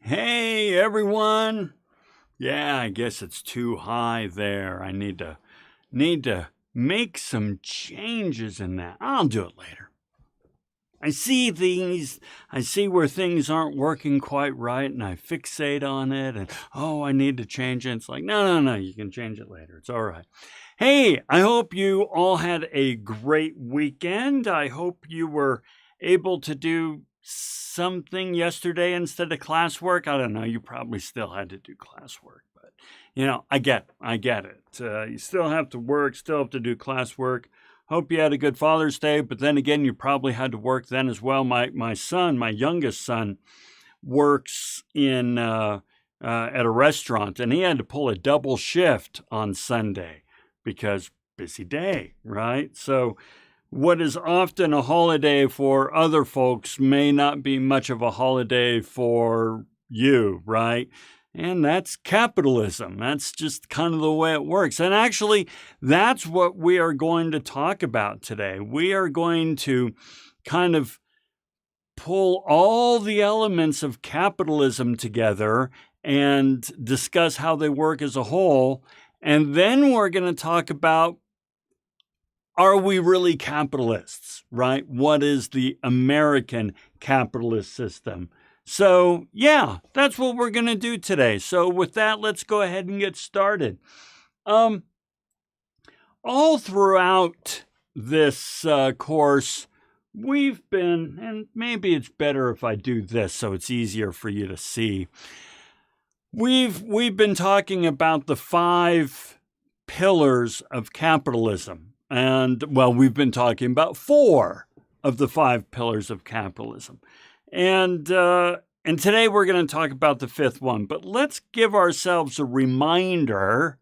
Hey everyone. Yeah, I guess it's too high there. I need to make some changes in that. I'll do it later. I see where things aren't working quite right and I fixate on it and I need to change it. It's like, no, you can change it later. It's all right. Hey, I hope you all had a great weekend. I hope you were able to do something yesterday instead of classwork. I don't know. You probably still had to do classwork, but I get it. You still have to work, still have to do classwork. Hope you had a good Father's Day, but then again, you probably had to work then as well. My son, my youngest son, works in at a restaurant, and he had to pull a double shift on Sunday because busy day, right? So what is often a holiday for other folks may not be much of a holiday for you, right? And that's capitalism. That's just kind of the way it works. And actually, that's what we are going to talk about today. We are going to kind of pull all the elements of capitalism together and discuss how they work as a whole. And then we're going to talk about, are we really capitalists, right? What is the American capitalist system? So, yeah, that's what we're going to do today. So with that, let's go ahead and get started. All throughout this course, we've been, and maybe it's better if I do this so it's easier for you to see. We've been talking about the 5 pillars of capitalism. And, well, we've been talking about 4 of the 5 pillars of capitalism. And today we're going to talk about the 5th one. But let's give ourselves a reminder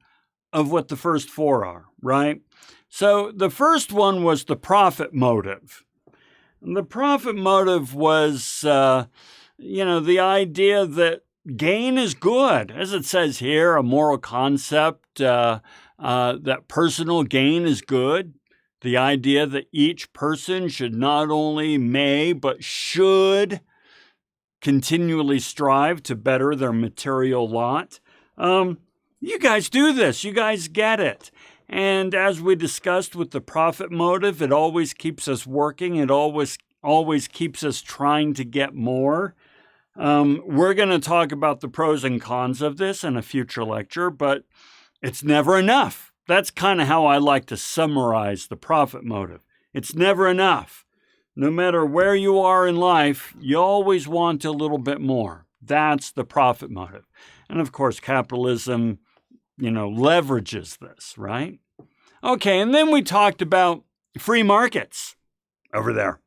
of what the first 4 are, right? So the first one was the profit motive. And the profit motive was, the idea that gain is good. As it says here, a moral concept that personal gain is good. The idea that each person should not only may, but should continually strive to better their material lot. You guys do this. You guys get it. And as we discussed with the profit motive, it always keeps us working. It always keeps us trying to get more. We're going to talk about the pros and cons of this in a future lecture, but it's never enough. That's kind of how I like to summarize the profit motive. It's never enough. No matter where you are in life, you always want a little bit more. That's the profit motive. And of course, capitalism, leverages this, right? Okay, and then we talked about free markets over there.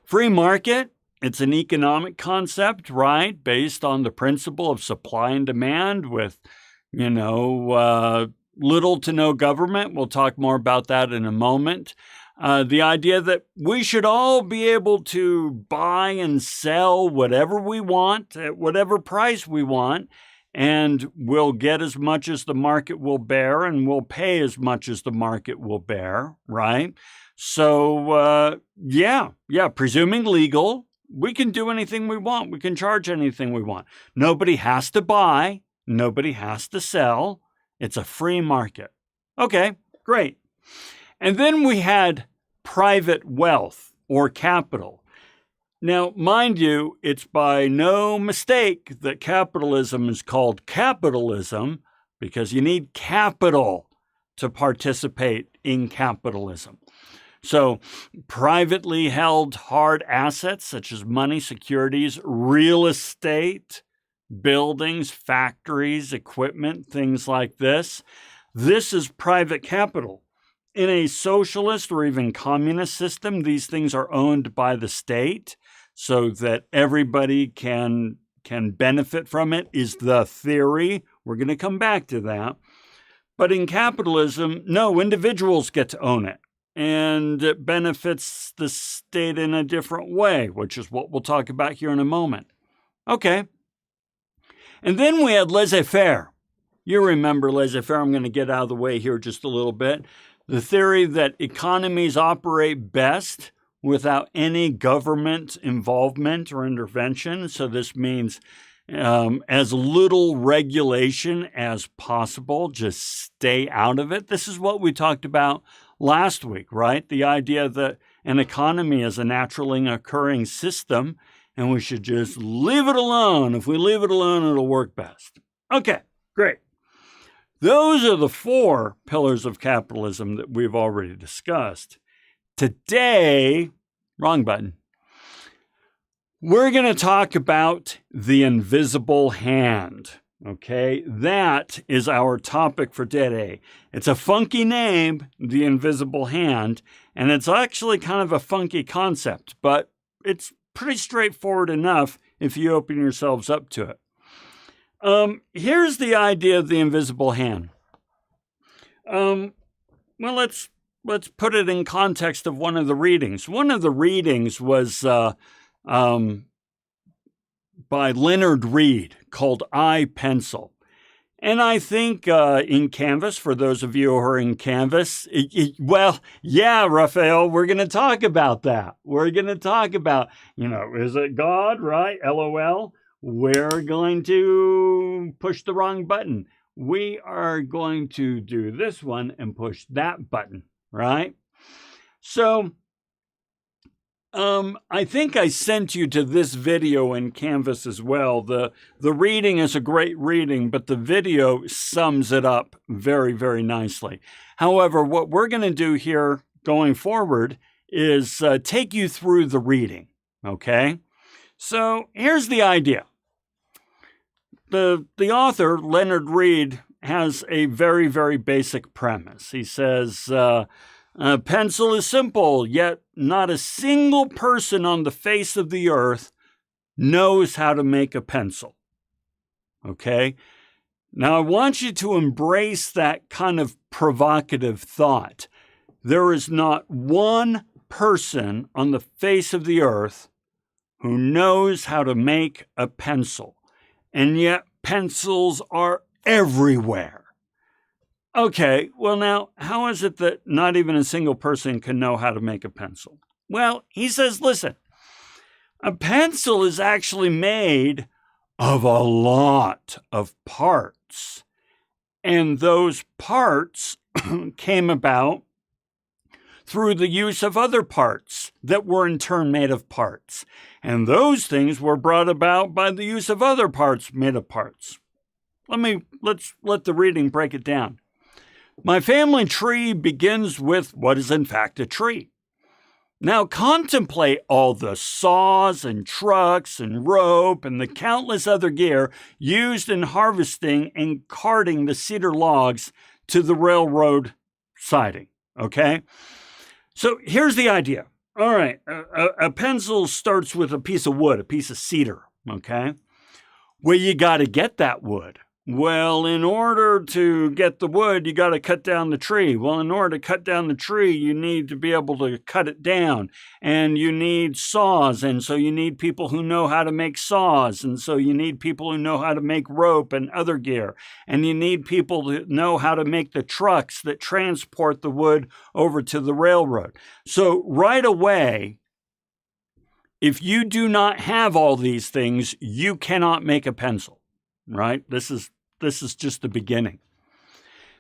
Free market, it's an economic concept, right? Based on the principle of supply and demand with, little to no government. We'll talk more about that in a moment. The idea that we should all be able to buy and sell whatever we want at whatever price we want, and we'll get as much as the market will bear, and we'll pay as much as the market will bear, right? So, presuming legal, we can do anything we want. We can charge anything we want. Nobody has to buy. Nobody has to sell. It's a free market. Okay, great. And then we had private wealth or capital. Now, mind you, it's by no mistake that capitalism is called capitalism because you need capital to participate in capitalism. So privately held hard assets such as money, securities, real estate, buildings, factories, equipment, things like this. This is private capital. In a socialist or even communist system, these things are owned by the state so that everybody can benefit from it, is the theory. We're going to come back to that. But in capitalism, no, individuals get to own it. And it benefits the state in a different way, which is what we'll talk about here in a moment. Okay. And then we had laissez-faire. You remember laissez-faire. I'm going to get out of the way here just a little bit. The theory that economies operate best without any government involvement or intervention. So this means as little regulation as possible. Just stay out of it. This is what we talked about last week, right? The idea that an economy is a naturally occurring system and we should just leave it alone. If we leave it alone, it'll work best. Okay, great. Those are the 4 pillars of capitalism that we've already discussed. Today, wrong button. We're going to talk about the invisible hand. Okay, that is our topic for today. It's a funky name, the invisible hand, and it's actually kind of a funky concept, but it's pretty straightforward enough if you open yourselves up to it. Here's the idea of the invisible hand. Well, let's put it in context of one of the readings. One of the readings was by Leonard Read called I, Pencil. And I think in Canvas, for those of you who are in Canvas, well, yeah, Raphael, we're going to talk about that. We're going to talk about, is it God, right? LOL. We're going to push the wrong button. We are going to do this one and push that button, right? So I think I sent you to this video in Canvas as well. The reading is a great reading, but the video sums it up very, very nicely. However, what we're going to do here going forward is take you through the reading, okay? So here's the idea. The author, Leonard Read, has a very, very basic premise. He says, a pencil is simple, yet not a single person on the face of the earth knows how to make a pencil. Okay? Now, I want you to embrace that kind of provocative thought. There is not one person on the face of the earth who knows how to make a pencil, and yet pencils are everywhere. Okay, well now, how is it that not even a single person can know how to make a pencil? Well, he says, listen, a pencil is actually made of a lot of parts. And those parts came about through the use of other parts that were in turn made of parts. And those things were brought about by the use of other parts made of parts. Let's let the reading break it down. My family tree begins with what is in fact a tree. Now contemplate all the saws and trucks and rope and the countless other gear used in harvesting and carting the cedar logs to the railroad siding, okay? So here's the idea. All right, a pencil starts with a piece of wood, a piece of cedar, okay? Well, you got to get that wood. Well, in order to get the wood, you got to cut down the tree. Well, in order to cut down the tree, you need to be able to cut it down. And you need saws. And so you need people who know how to make saws. And so you need people who know how to make rope and other gear. And you need people to know how to make the trucks that transport the wood over to the railroad. So right away, if you do not have all these things, you cannot make a pencil, right? This is just the beginning.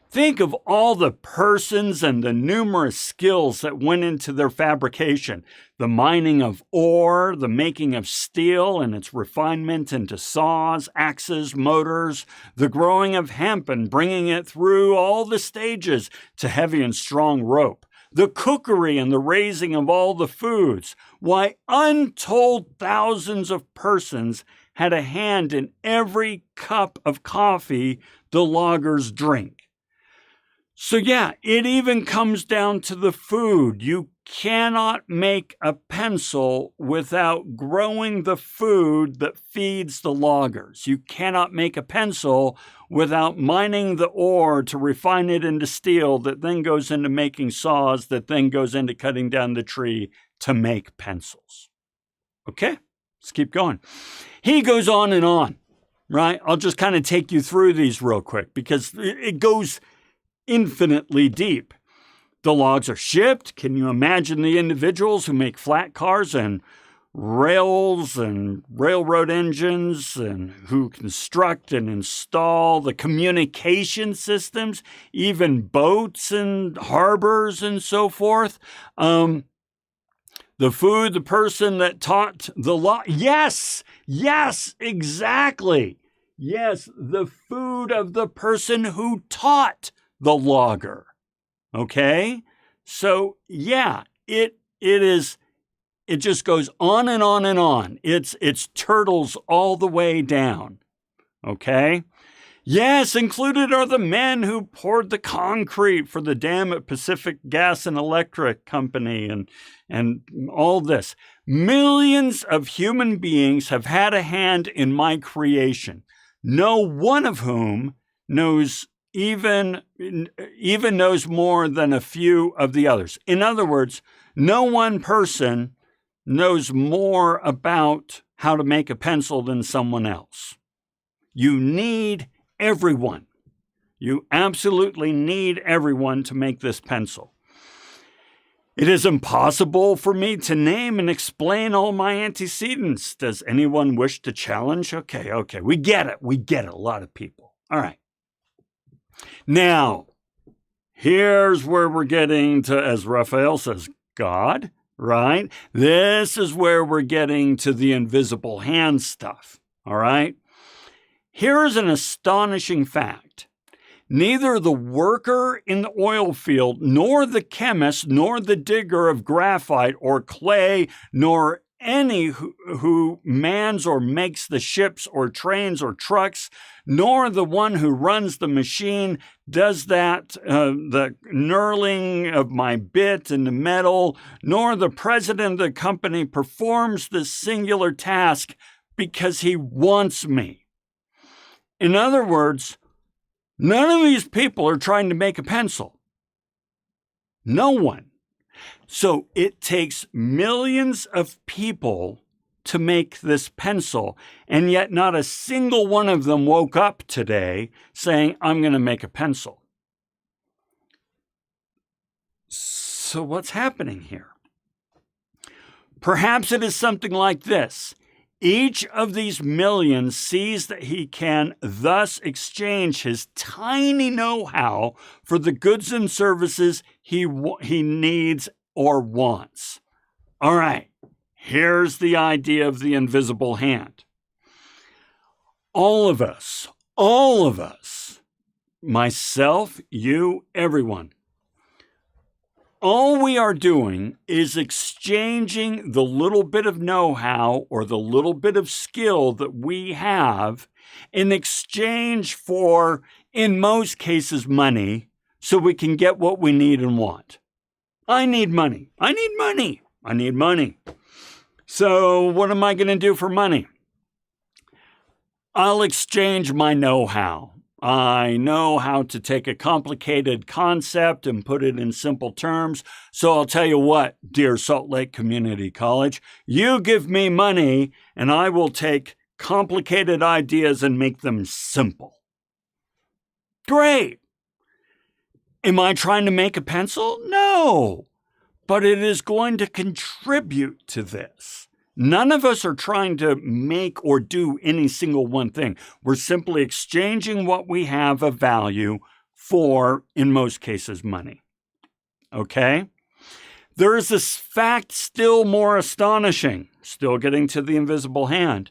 Think of all the persons and the numerous skills that went into their fabrication. The mining of ore, the making of steel and its refinement into saws, axes, motors, the growing of hemp and bringing it through all the stages to heavy and strong rope. The cookery and the raising of all the foods. Why, untold thousands of persons had a hand in every cup of coffee the loggers drink. So yeah, it even comes down to the food. You cannot make a pencil without growing the food that feeds the loggers. You cannot make a pencil without mining the ore to refine it into steel that then goes into making saws that then goes into cutting down the tree to make pencils. Okay, let's keep going. He goes on, right? I'll just kind of take you through these real quick because it goes infinitely deep. The logs are shipped. Can you imagine the individuals who make flat cars and rails and railroad engines, and who construct and install the communication systems, even boats and harbors and so forth? The food, the person that taught the law. Yes, exactly. Yes, the food of the person who taught the logger. Okay? So, yeah, it just goes on and on and on. It's turtles all the way down. Okay? Yes, included are the men who poured the concrete for the dam at Pacific Gas and Electric Company and all this. Millions of human beings have had a hand in my creation, no one of whom knows even knows more than a few of the others. In other words, no one person knows more about how to make a pencil than someone else. You need everyone. You absolutely need everyone to make this pencil. It is impossible for me to name and explain all my antecedents. Does anyone wish to challenge? Okay, we get it, a lot of people. All right. Now, here's where we're getting to, as Raphael says, God, right? This is where we're getting to the invisible hand stuff, all right? Here's an astonishing fact. Neither the worker in the oil field, nor the chemist, nor the digger of graphite or clay, nor any who mans or makes the ships or trains or trucks, nor the one who runs the machine does that, the knurling of my bit in the metal, nor the president of the company performs this singular task because he wants me. In other words, none of these people are trying to make a pencil. No one. So it takes millions of people to make this pencil, and yet not a single one of them woke up today saying, I'm going to make a pencil. So what's happening here? Perhaps it is something like this. Each of these millions sees that he can thus exchange his tiny know-how for the goods and services he needs or wants. All right, here's the idea of the invisible hand. All of us, myself, you, everyone, all we are doing is exchanging the little bit of know-how or the little bit of skill that we have in exchange for, in most cases, money, so we can get what we need and want. I need money. So what am I going to do for money? I'll exchange my know-how. I know how to take a complicated concept and put it in simple terms. So I'll tell you what, dear Salt Lake Community College, you give me money and I will take complicated ideas and make them simple. Great. Am I trying to make a pencil? No, but it is going to contribute to this. None of us are trying to make or do any single one thing. We're simply exchanging what we have of value for, in most cases, money. Okay? There is this fact still more astonishing, still getting to the invisible hand.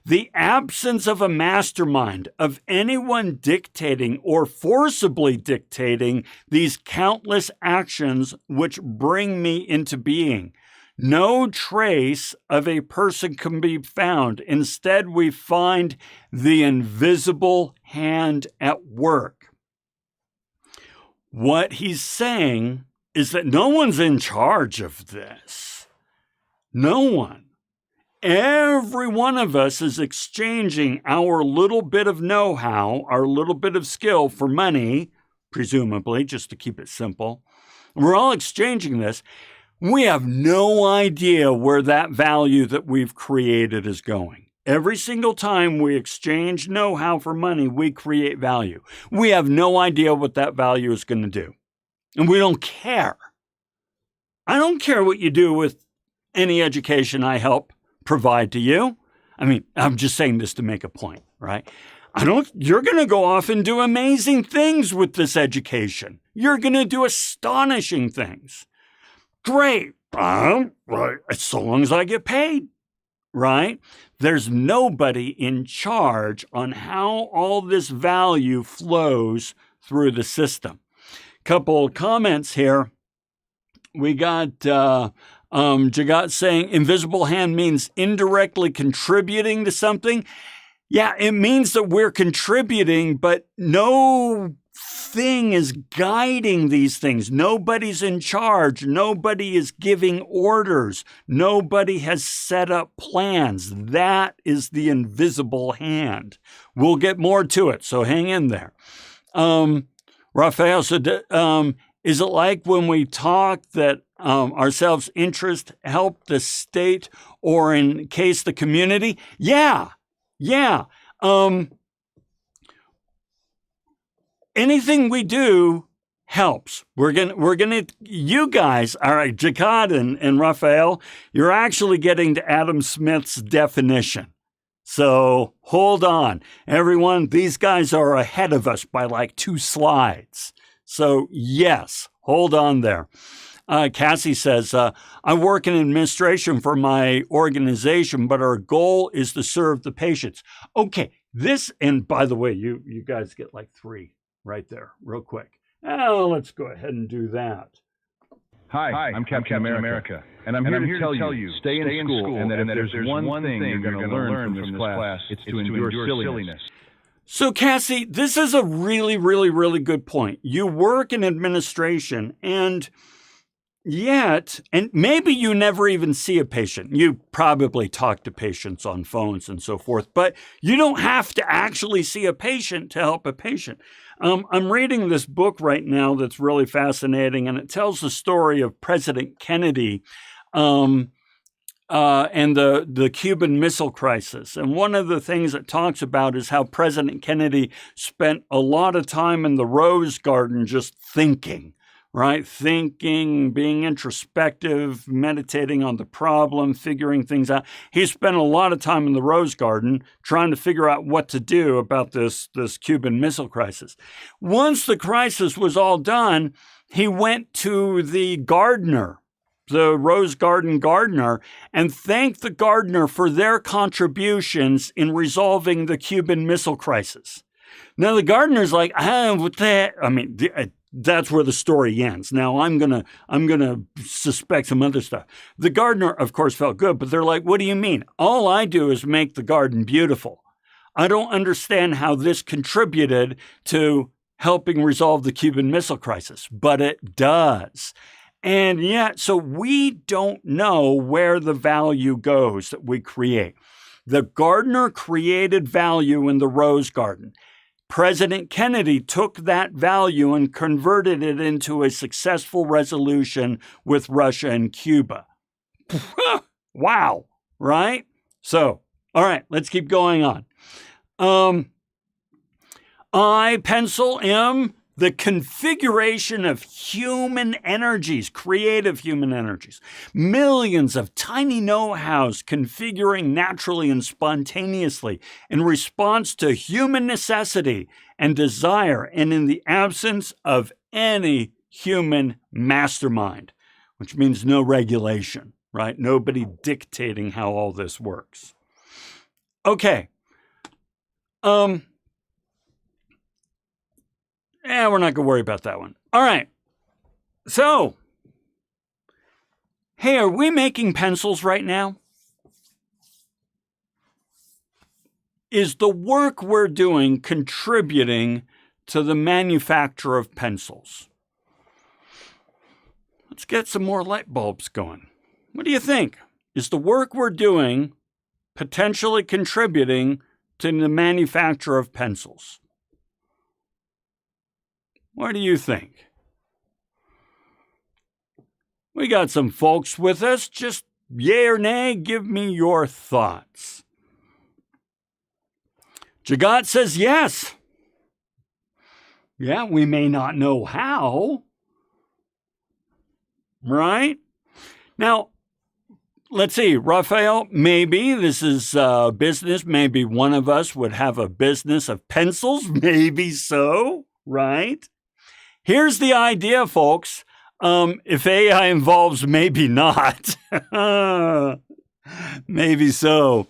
The absence of a mastermind, of anyone dictating or forcibly dictating these countless actions which bring me into being. No trace of a person can be found. Instead, we find the invisible hand at work. What he's saying is that no one's in charge of this. No one. Every one of us is exchanging our little bit of know-how, our little bit of skill for money, presumably, just to keep it simple. We're all exchanging this. We have no idea where that value that we've created is going. Every single time we exchange know-how for money, we create value. We have no idea what that value is going to do. And we don't care. I don't care what you do with any education I help provide to you. I mean, I'm just saying this to make a point, right? You're going to go off and do amazing things with this education. You're going to do astonishing things. Great. Right. So long as I get paid, right? There's nobody in charge on how all this value flows through the system. Couple of comments here. We got Jagat saying invisible hand means indirectly contributing to something. Yeah, it means that we're contributing, but no thing is guiding these things. Nobody's in charge. Nobody is giving orders. Nobody has set up plans. That is the invisible hand. We'll get more to it, so hang in there. Raphael said, is it like when we talk that ourselves interest help the state or in case the community? Yeah. Anything we do helps. We're gonna. You guys, all right, Jacquard and Raphael, you're actually getting to Adam Smith's definition. So hold on, everyone. These guys are ahead of us by like 2 slides. So yes, hold on there. Cassie says, I work in administration for my organization, but our goal is to serve the patients. Okay, and by the way, you guys get like 3 right there, real quick. Oh, let's go ahead and do that. Hi, I'm Captain America, and I'm here to tell you, stay in school, and that if there's one thing you're going to learn from this class, it's to endure silliness. So, Cassie, this is a really, really, really good point. You work in administration, and maybe you never even see a patient. You probably talk to patients on phones and so forth, but you don't have to actually see a patient to help a patient. I'm reading this book right now that's really fascinating, and it tells the story of President Kennedy and the Cuban Missile Crisis. And one of the things it talks about is how President Kennedy spent a lot of time in the Rose Garden just thinking, right? Thinking, being introspective, meditating on the problem, figuring things out. He spent a lot of time in the Rose Garden trying to figure out what to do about this Cuban Missile Crisis. Once the crisis was all done, he went to the gardener, the Rose Garden gardener, and thanked the gardener for their contributions in resolving the Cuban Missile Crisis. Now, the gardener's like, what that? I mean, that's where the story ends. Now, I'm gonna suspect some other stuff. The gardener, of course, felt good, but they're like, what do you mean? All I do is make the garden beautiful. I don't understand how this contributed to helping resolve the Cuban Missile Crisis, but it does. And yet, so we don't know where the value goes that we create. The gardener created value in the Rose Garden. President Kennedy took that value and converted it into a successful resolution with Russia and Cuba. Wow, right? So, all right, let's keep going on. I, pencil M, the configuration of human energies, creative human energies, millions of tiny know-hows configuring naturally and spontaneously in response to human necessity and desire and in the absence of any human mastermind, which means no regulation, right? Nobody dictating how all this works. Okay. We're not going to worry about that one. All right. So, hey, are we making pencils right now? Is the work we're doing contributing to the manufacture of pencils? Let's get some more light bulbs going. What do you think? Is the work we're doing potentially contributing to the manufacture of pencils? What do you think? We got some folks with us. Just yay or nay, give me your thoughts. Jagat says yes. Yeah, we may not know how, right? Now, let's see, Raphael, maybe this is business. Maybe one of us would have a business of pencils. Maybe so, right? Here's the idea, folks. If AI involves, maybe not. Maybe so.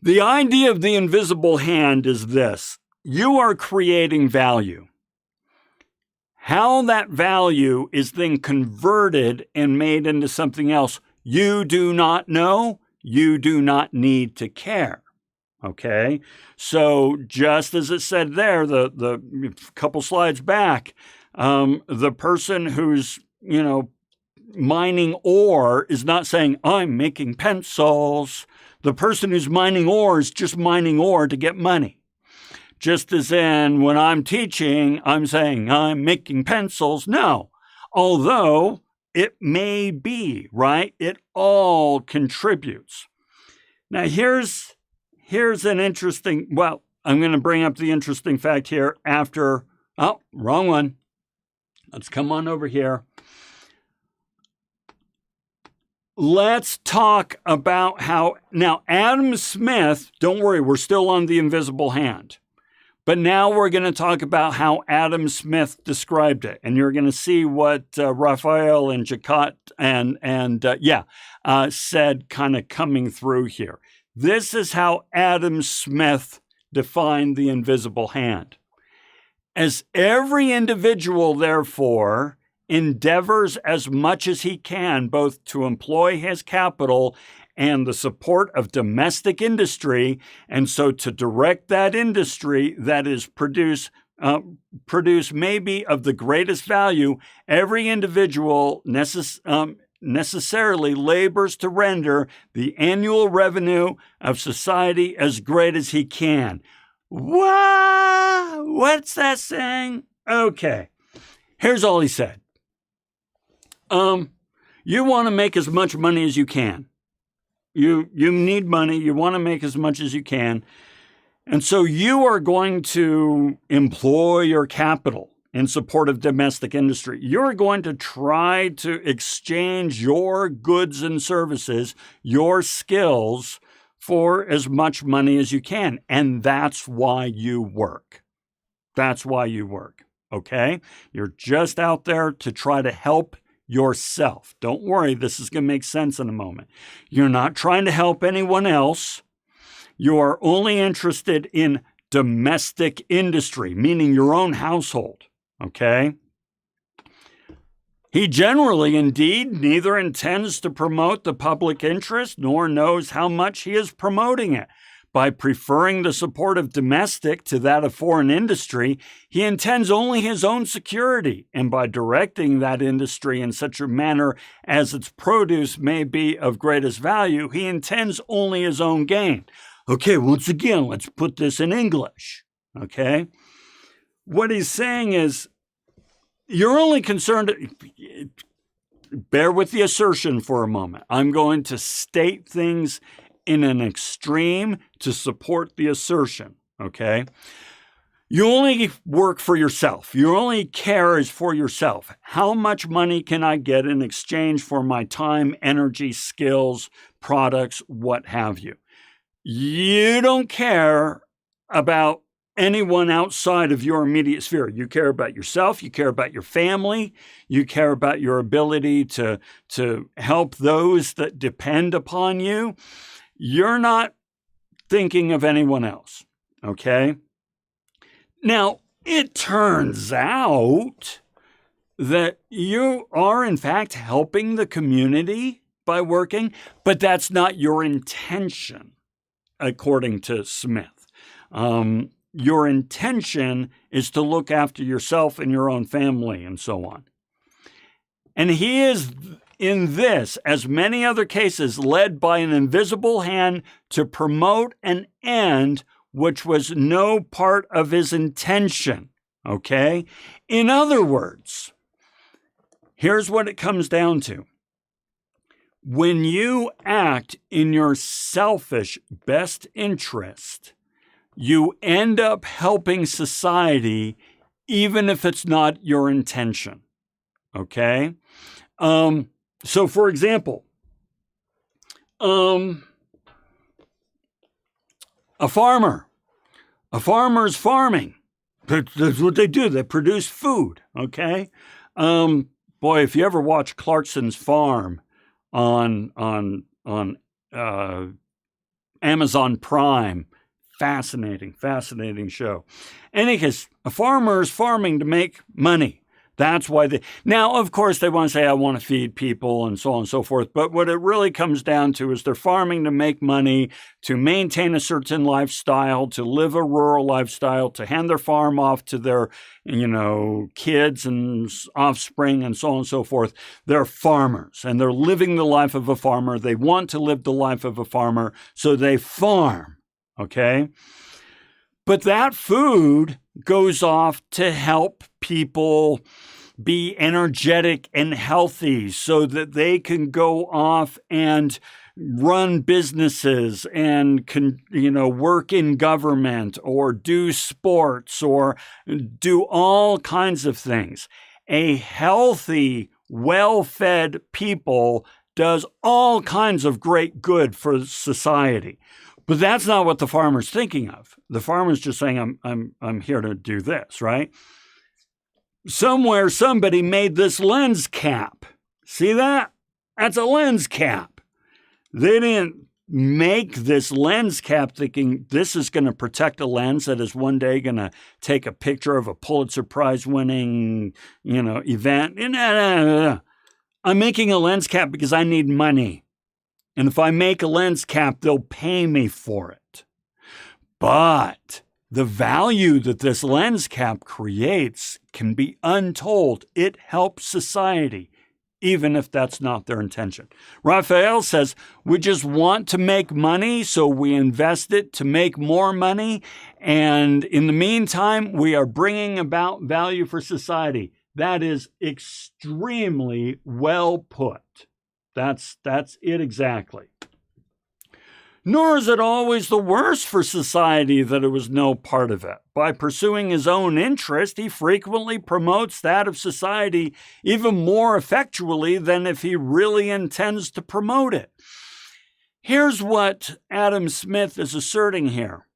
The idea of the invisible hand is this. You are creating value. How that value is then converted and made into something else, you do not know. You do not need to care. Okay? So just as it said there, the couple slides back, the person who's, mining ore is not saying, I'm making pencils. The person who's mining ore is just mining ore to get money. Just as in when I'm teaching, I'm saying I'm making pencils. No, although it may be, right? It all contributes. Now here's an interesting, I'm going to bring up the interesting fact here after, wrong one. Let's come on over here. Let's talk about how, now Adam Smith, don't worry, we're still on the invisible hand. But now we're going to talk about how Adam Smith described it. And you're going to see what Raphael and Jacquot said kind of coming through here. This is how Adam Smith defined the invisible hand. As every individual, therefore, endeavors as much as he can both to employ his capital and the support of domestic industry, and so to direct that industry that is produce maybe of the greatest value, every individual necessarily labors to render the annual revenue of society as great as he can. What? What's that saying? Okay, here's all he said. You want to make as much money as you can. You need money. You want to make as much as you can. And so you are going to employ your capital in support of domestic industry. You're going to try to exchange your goods and services, your skills, for as much money as you can. And that's why you work. That's why you work. Okay? You're just out there to try to help yourself. Don't worry, this is going to make sense in a moment. You're not trying to help anyone else. You are only interested in domestic industry, meaning your own household. Okay? He generally, indeed, neither intends to promote the public interest nor knows how much he is promoting it. By preferring the support of domestic to that of foreign industry, he intends only his own security, and by directing that industry in such a manner as its produce may be of greatest value, he intends only his own gain. Okay, once again, let's put this in English. Okay? What he's saying is, you're only concerned, bear with the assertion for a moment. I'm going to state things in an extreme to support the assertion, okay? You only work for yourself. Your only care is for yourself. How much money can I get in exchange for my time, energy, skills, products, what have you? You don't care about anyone outside of your immediate sphere. You care about yourself. You care about your family. You care about your ability to help those that depend upon you. You're not thinking of anyone else, okay? Now, it turns out that you are, in fact, helping the community by working, but that's not your intention, according to Smith. Your intention is to look after yourself and your own family and so on. And he is, in this, as many other cases, led by an invisible hand to promote an end which was no part of his intention, okay? In other words, here's what it comes down to. When you act in your selfish best interest, you end up helping society even if it's not your intention, okay? So, for example, a farmer's farming. That's what they do. They produce food. Okay. Boy, if you ever watch Clarkson's Farm on Amazon Prime, fascinating show. And because a farmer is farming to make money. That's why now, of course, they want to say, I want to feed people and so on and so forth. But what it really comes down to is they're farming to make money, to maintain a certain lifestyle, to live a rural lifestyle, to hand their farm off to their, kids and offspring and so on and so forth. They're farmers and they're living the life of a farmer. They want to live the life of a farmer, so they farm. Okay. But that food goes off to help people be energetic and healthy so that they can go off and run businesses and work in government or do sports or do all kinds of things. A healthy, well-fed people does all kinds of great good for society. But that's not what the farmer's thinking of. The farmer's just saying, I'm here to do this, right? Somewhere somebody made this lens cap. See that? That's a lens cap. They didn't make this lens cap thinking this is going to protect a lens that is one day going to take a picture of a Pulitzer Prize winning, event. No. I'm making a lens cap because I need money. And if I make a lens cap, they'll pay me for it. But the value that this lens cap creates can be untold. It helps society, even if that's not their intention. Raphael says, we just want to make money, so we invest it to make more money. And in the meantime, we are bringing about value for society. That is extremely well put. That's it exactly. Nor is it always the worse for society that it was no part of it. By pursuing his own interest, he frequently promotes that of society even more effectually than if he really intends to promote it. Here's what Adam Smith is asserting here.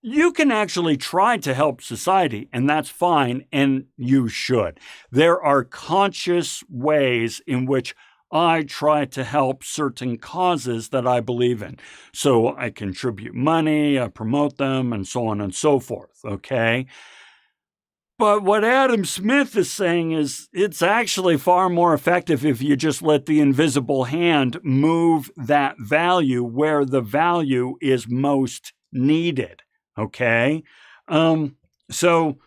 You can actually try to help society, and that's fine, and you should. There are conscious ways in which I try to help certain causes that I believe in. So I contribute money, I promote them, and so on and so forth, okay? But what Adam Smith is saying is it's actually far more effective if you just let the invisible hand move that value where the value is most needed, okay? So,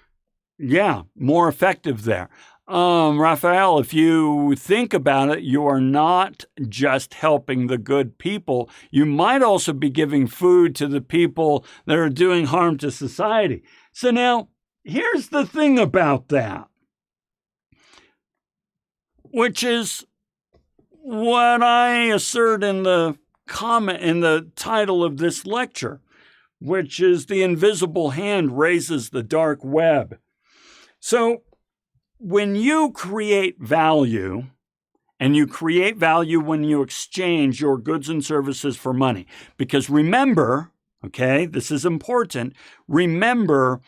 yeah, more effective there. Raphael, if you think about it, you are not just helping the good people. You might also be giving food to the people that are doing harm to society. So now, here's the thing about that, which is what I assert in the comment in the title of this lecture, which is The Invisible Hand Raises the Dark Web. So, when you create value, and you create value when you exchange your goods and services for money, because remember, okay, this is important, remember,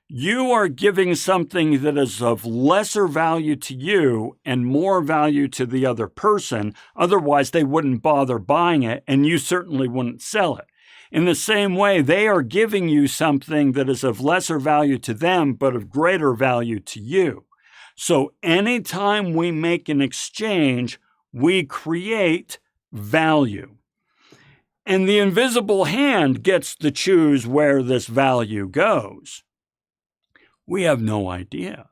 you are giving something that is of lesser value to you and more value to the other person. Otherwise, they wouldn't bother buying it, and you certainly wouldn't sell it. In the same way, they are giving you something that is of lesser value to them, but of greater value to you. So anytime we make an exchange, we create value. And the invisible hand gets to choose where this value goes. We have no idea.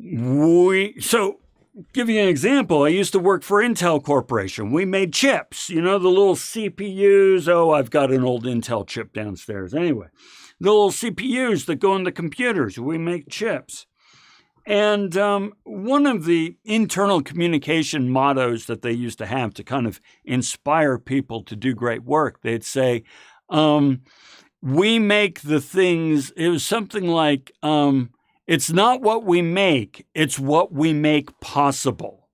So, give you an example. I used to work for Intel Corporation. We made chips, the little CPUs. Oh, I've got an old Intel chip downstairs. Anyway, the little CPUs that go in the computers. We make chips. And one of the internal communication mottos that they used to have to kind of inspire people to do great work, they'd say, we make the things, it was something like, it's not what we make, it's what we make possible.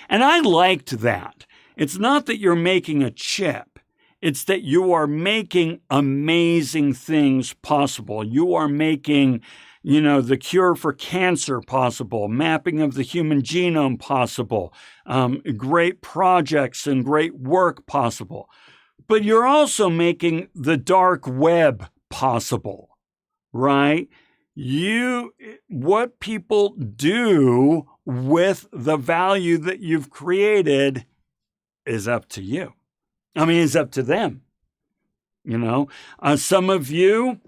And I liked that. It's not that you're making a chip. It's that you are making amazing things possible. You are making, the cure for cancer possible, mapping of the human genome possible, great projects and great work possible. But you're also making the dark web possible, right? What people do with the value that you've created is up to you. It's up to them. Some of you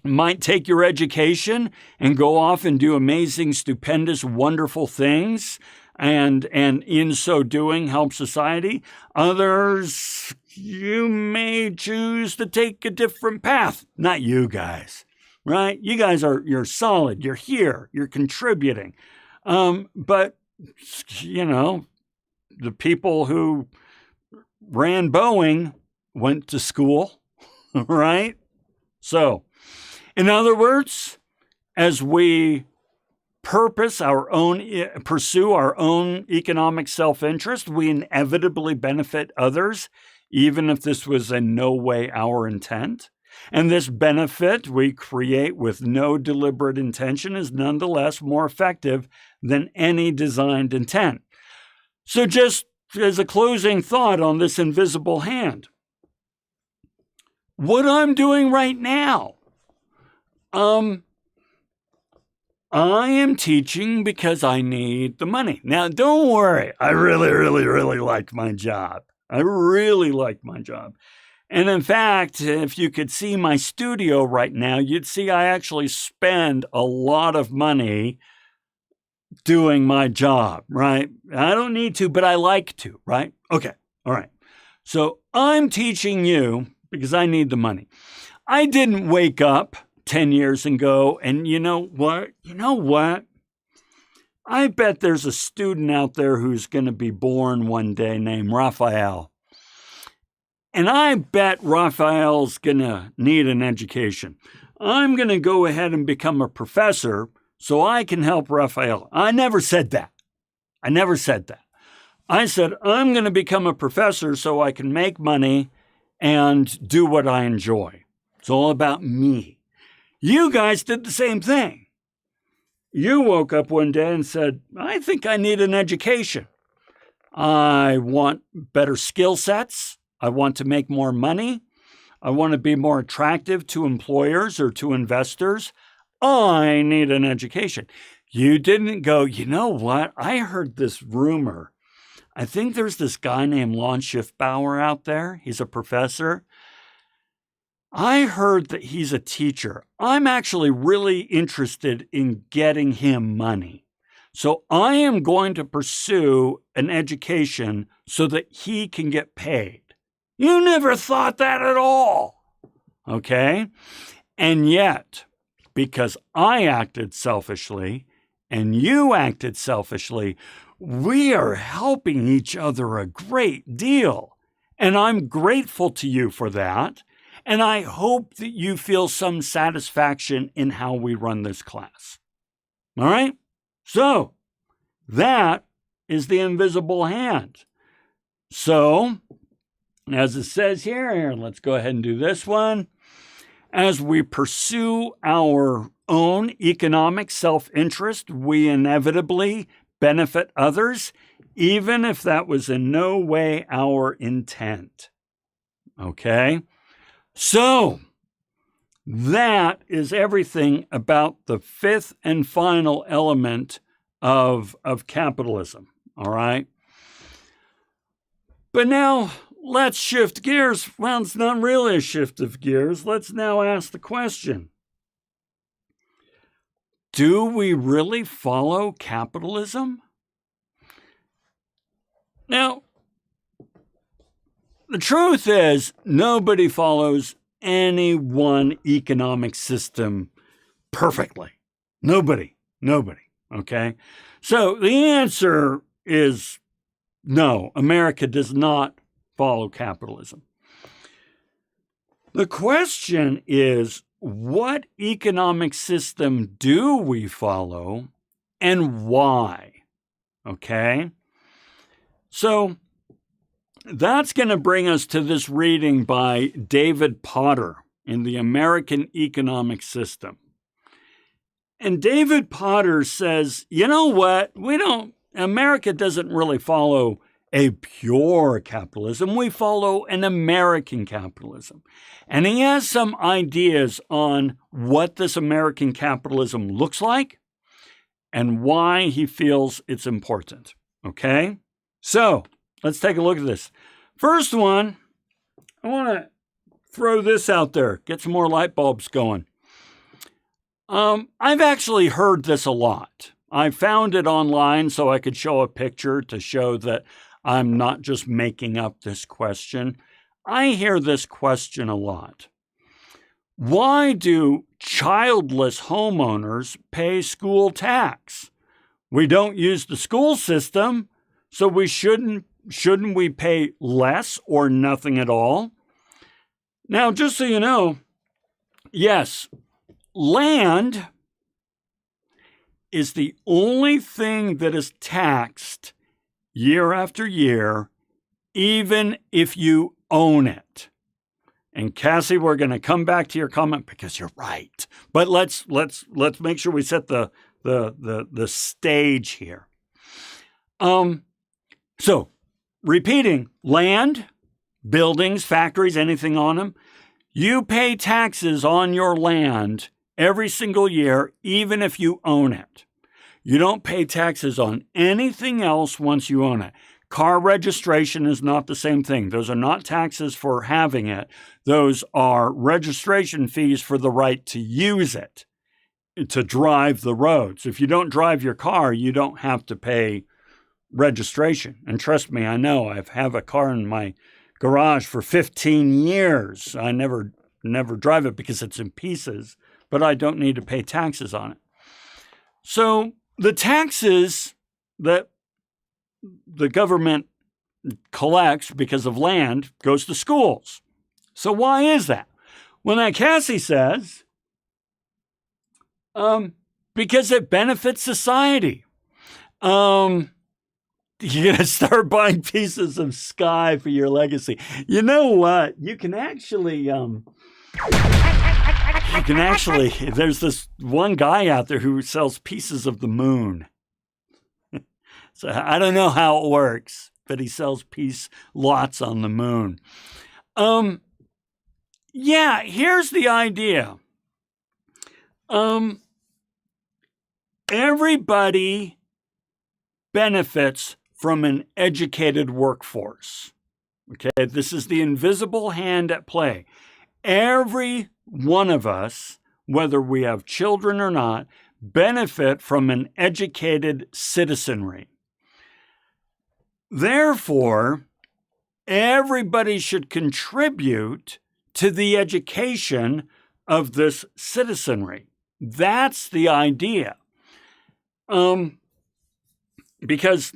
might take your education and go off and do amazing, stupendous, wonderful things, and in so doing help society. Others, you may choose to take a different path. Not you guys, right? You guys you're solid. You're here. You're contributing. But the people who ran Boeing went to school, right? So, in other words, as we pursue our own economic self-interest, we inevitably benefit others, even if this was in no way our intent. And this benefit we create with no deliberate intention is nonetheless more effective than any designed intent. So just as a closing thought on this invisible hand, what I'm doing right now, I am teaching because I need the money. Now, don't worry. I really, really, really like my job. I really like my job. And in fact, if you could see my studio right now, you'd see I actually spend a lot of money doing my job, right? I don't need to, but I like to, right? Okay, all right. So I'm teaching you because I need the money. I didn't wake up 10 years ago and you know what? I bet there's a student out there who's going to be born one day named Raphael. And I bet Raphael's going to need an education. I'm going to go ahead and become a professor so I can help Raphael. I never said that. I said, I'm going to become a professor so I can make money and do what I enjoy. It's all about me. You guys did the same thing. You woke up one day and said, I think I need an education. I want better skill sets. I want to make more money. I want to be more attractive to employers or to investors. I need an education. You didn't go, you know what? I heard this rumor. I think there's this guy named Lon Schiffbauer out there. He's a professor. I heard that he's a teacher. I'm actually really interested in getting him money. So I am going to pursue an education so that he can get paid. You never thought that at all. Okay? And yet, because I acted selfishly and you acted selfishly, we are helping each other a great deal. And I'm grateful to you for that. And I hope that you feel some satisfaction in how we run this class. All right? So, that is the invisible hand. So, as it says here, let's go ahead and do this one. As we pursue our own economic self-interest, we inevitably benefit others, even if that was in no way our intent. Okay? So, that is everything about the fifth and final element of capitalism. All right? But now, let's shift gears. Well, it's not really a shift of gears. Let's now ask the question. Do we really follow capitalism? Now, the truth is, nobody follows any one economic system perfectly. Nobody. Okay? So the answer is no, America does not follow capitalism. The question is, what economic system do we follow and why? Okay? So that's going to bring us to this reading by David Potter in The American Economic System. And David Potter says, you know what? America doesn't really follow a pure capitalism. We follow an American capitalism. And he has some ideas on what this American capitalism looks like and why he feels it's important. Okay? So let's take a look at this. First one, I want to throw this out there, get some more light bulbs going. I've actually heard this a lot. I found it online so I could show a picture to show that I'm not just making up this question. I hear this question a lot. Why do childless homeowners pay school tax? We don't use the school system, so shouldn't we pay less or nothing at all? Now, just so you know, yes, land is the only thing that is taxed year after year, even if you own it. And Cassie, we're going to come back to your comment because you're right. But let's make sure we set the stage here. So, repeating, land, buildings, factories, anything on them, you pay taxes on your land every single year, even if you own it. You don't pay taxes on anything else once you own it. Car registration is not the same thing. Those are not taxes for having it. Those are registration fees for the right to use it, to drive the roads. If you don't drive your car, you don't have to pay registration. And trust me, I know. I have a car in my garage for 15 years. I never drive it because it's in pieces, but I don't need to pay taxes on it. So the taxes that the government collects because of land goes to schools. So why is that? Well, now Cassie says, because it benefits society. You're going to start buying pieces of sky for your legacy. You know what? You can actually, there's this one guy out there who sells pieces of the moon. So I don't know how it works, but he sells lots on the moon. Yeah, here's the idea. Everybody benefits from an educated workforce. Okay, this is the invisible hand at play. Every one of us, whether we have children or not, benefit from an educated citizenry. Therefore, everybody should contribute to the education of this citizenry. That's the idea. Because,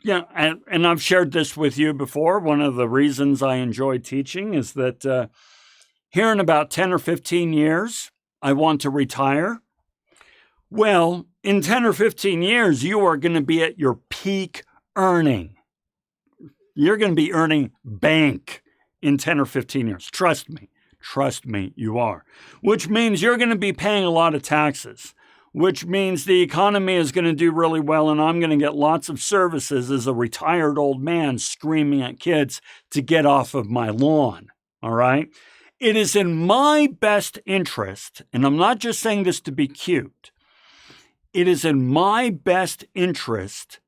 and I've shared this with you before, one of the reasons I enjoy teaching is that here in about 10 or 15 years, I want to retire. Well, in 10 or 15 years, you are going to be at your peak earning. You're going to be earning bank in 10 or 15 years. Trust me, you are. Which means you're going to be paying a lot of taxes, which means the economy is going to do really well, and I'm going to get lots of services as a retired old man screaming at kids to get off of my lawn, all right? It is in my best interest, and I'm not just saying this to be cute, it is in my best interest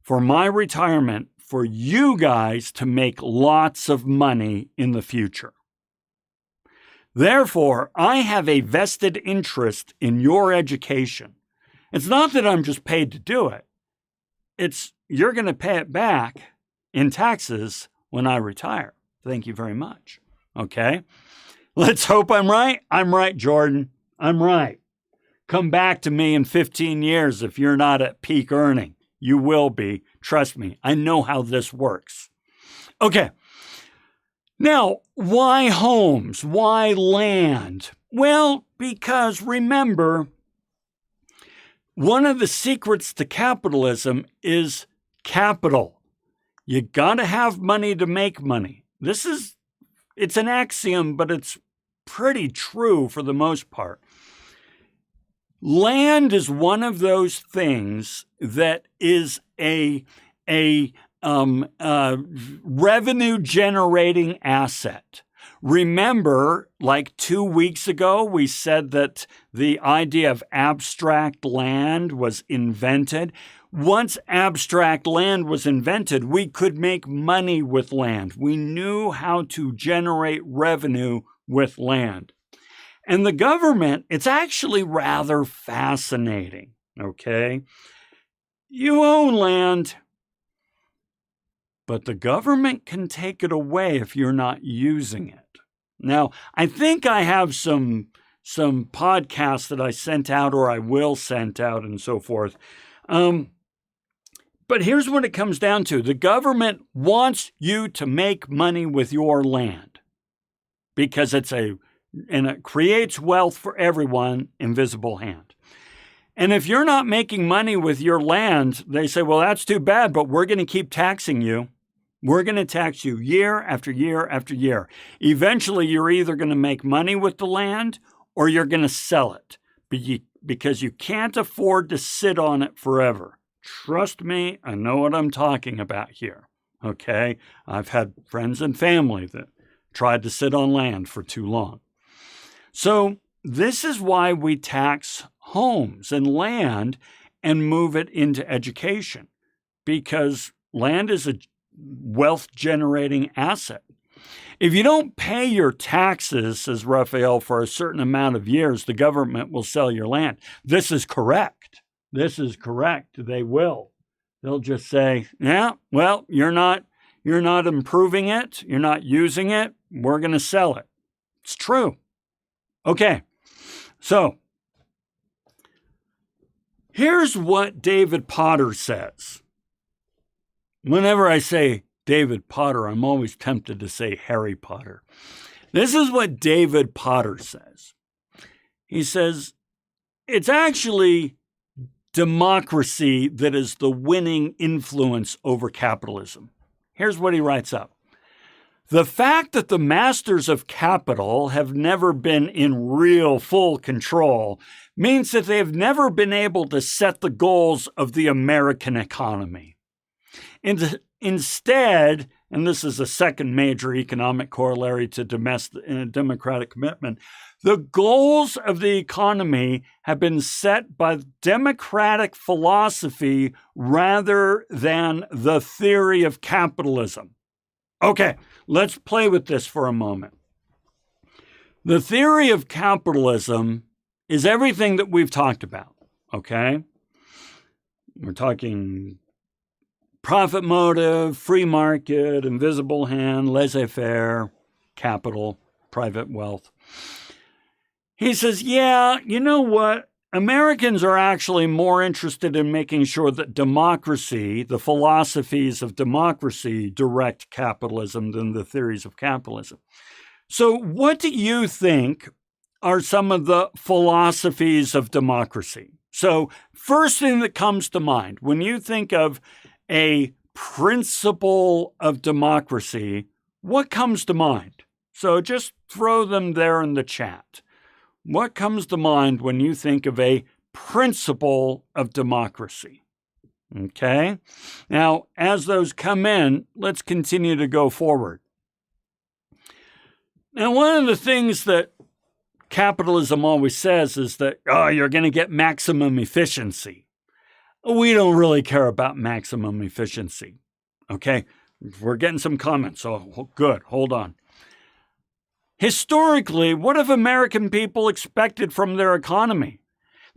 for my retirement for you guys to make lots of money in the future. Therefore, I have a vested interest in your education. It's not that I'm just paid to do it. It's you're going to pay it back in taxes when I retire. Thank you very much. Okay? Let's hope I'm right. I'm right, Jordan. I'm right. Come back to me in 15 years if you're not at peak earning. You will be. Trust me. I know how this works. Okay. Now, why homes? Why land? Well, because remember, one of the secrets to capitalism is capital. You got to have money to make money. It's an axiom, but it's pretty true for the most part. Land is one of those things that is a revenue generating asset. Remember, like 2 weeks ago, we said that the idea of abstract land was invented. Once abstract land was invented, we could make money with land. We knew how to generate revenue with land. And the government, it's actually rather fascinating, okay? You own land, but the government can take it away if you're not using it. Now, I think I have some podcasts that I sent out or I will send out and so forth. But here's what it comes down to. The government wants you to make money with your land because it creates wealth for everyone, invisible hand. And if you're not making money with your land, they say, well, that's too bad, but we're going to keep taxing you. We're going to tax you year after year after year. Eventually, you're either going to make money with the land or you're going to sell it because you can't afford to sit on it forever. Trust me, I know what I'm talking about here, okay? I've had friends and family that tried to sit on land for too long. So this is why we tax homes and land and move it into education, because land is a wealth-generating asset. If you don't pay your taxes, says Raphael, for a certain amount of years, the government will sell your land. This is correct. This is correct. They will. They'll just say, yeah, well, you're not improving it. You're not using it. We're going to sell it. It's true. Okay. So here's what David Potter says. Whenever I say David Potter, I'm always tempted to say Harry Potter. This is what David Potter says. He says, it's actually democracy that is the winning influence over capitalism. Here's what he writes up. The fact that the masters of capital have never been in real full control means that they have never been able to set the goals of the American economy. Instead, and this is a second major economic corollary to democratic commitment, the goals of the economy have been set by democratic philosophy rather than the theory of capitalism. Okay, let's play with this for a moment. The theory of capitalism is everything that we've talked about, okay? We're talking profit motive, free market, invisible hand, laissez-faire, capital, private wealth. He says, yeah, you know what? Americans are actually more interested in making sure that democracy, the philosophies of democracy, direct capitalism than the theories of capitalism. So what do you think are some of the philosophies of democracy? So first thing that comes to mind, when you think of a principle of democracy, what comes to mind? So just throw them there in the chat. What comes to mind when you think of a principle of democracy? Okay. Now, as those come in, let's continue to go forward. Now, one of the things that capitalism always says is that, you're going to get maximum efficiency. We don't really care about maximum efficiency. Okay. We're getting some comments, so good. Hold on. Historically, what have American people expected from their economy?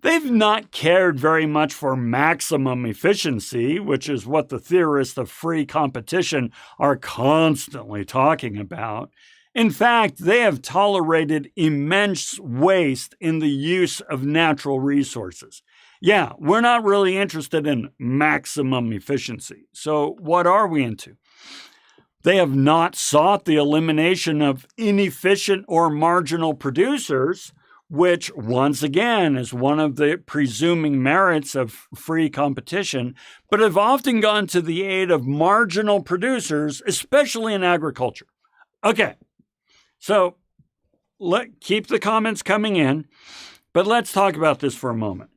They've not cared very much for maximum efficiency, which is what the theorists of free competition are constantly talking about. In fact, they have tolerated immense waste in the use of natural resources. Yeah, we're not really interested in maximum efficiency. So what are we into? They have not sought the elimination of inefficient or marginal producers. which once again is one of the presuming merits of free competition, but have often gone to the aid of marginal producers, especially in agriculture. Okay, so keep the comments coming in, but let's talk about this for a moment.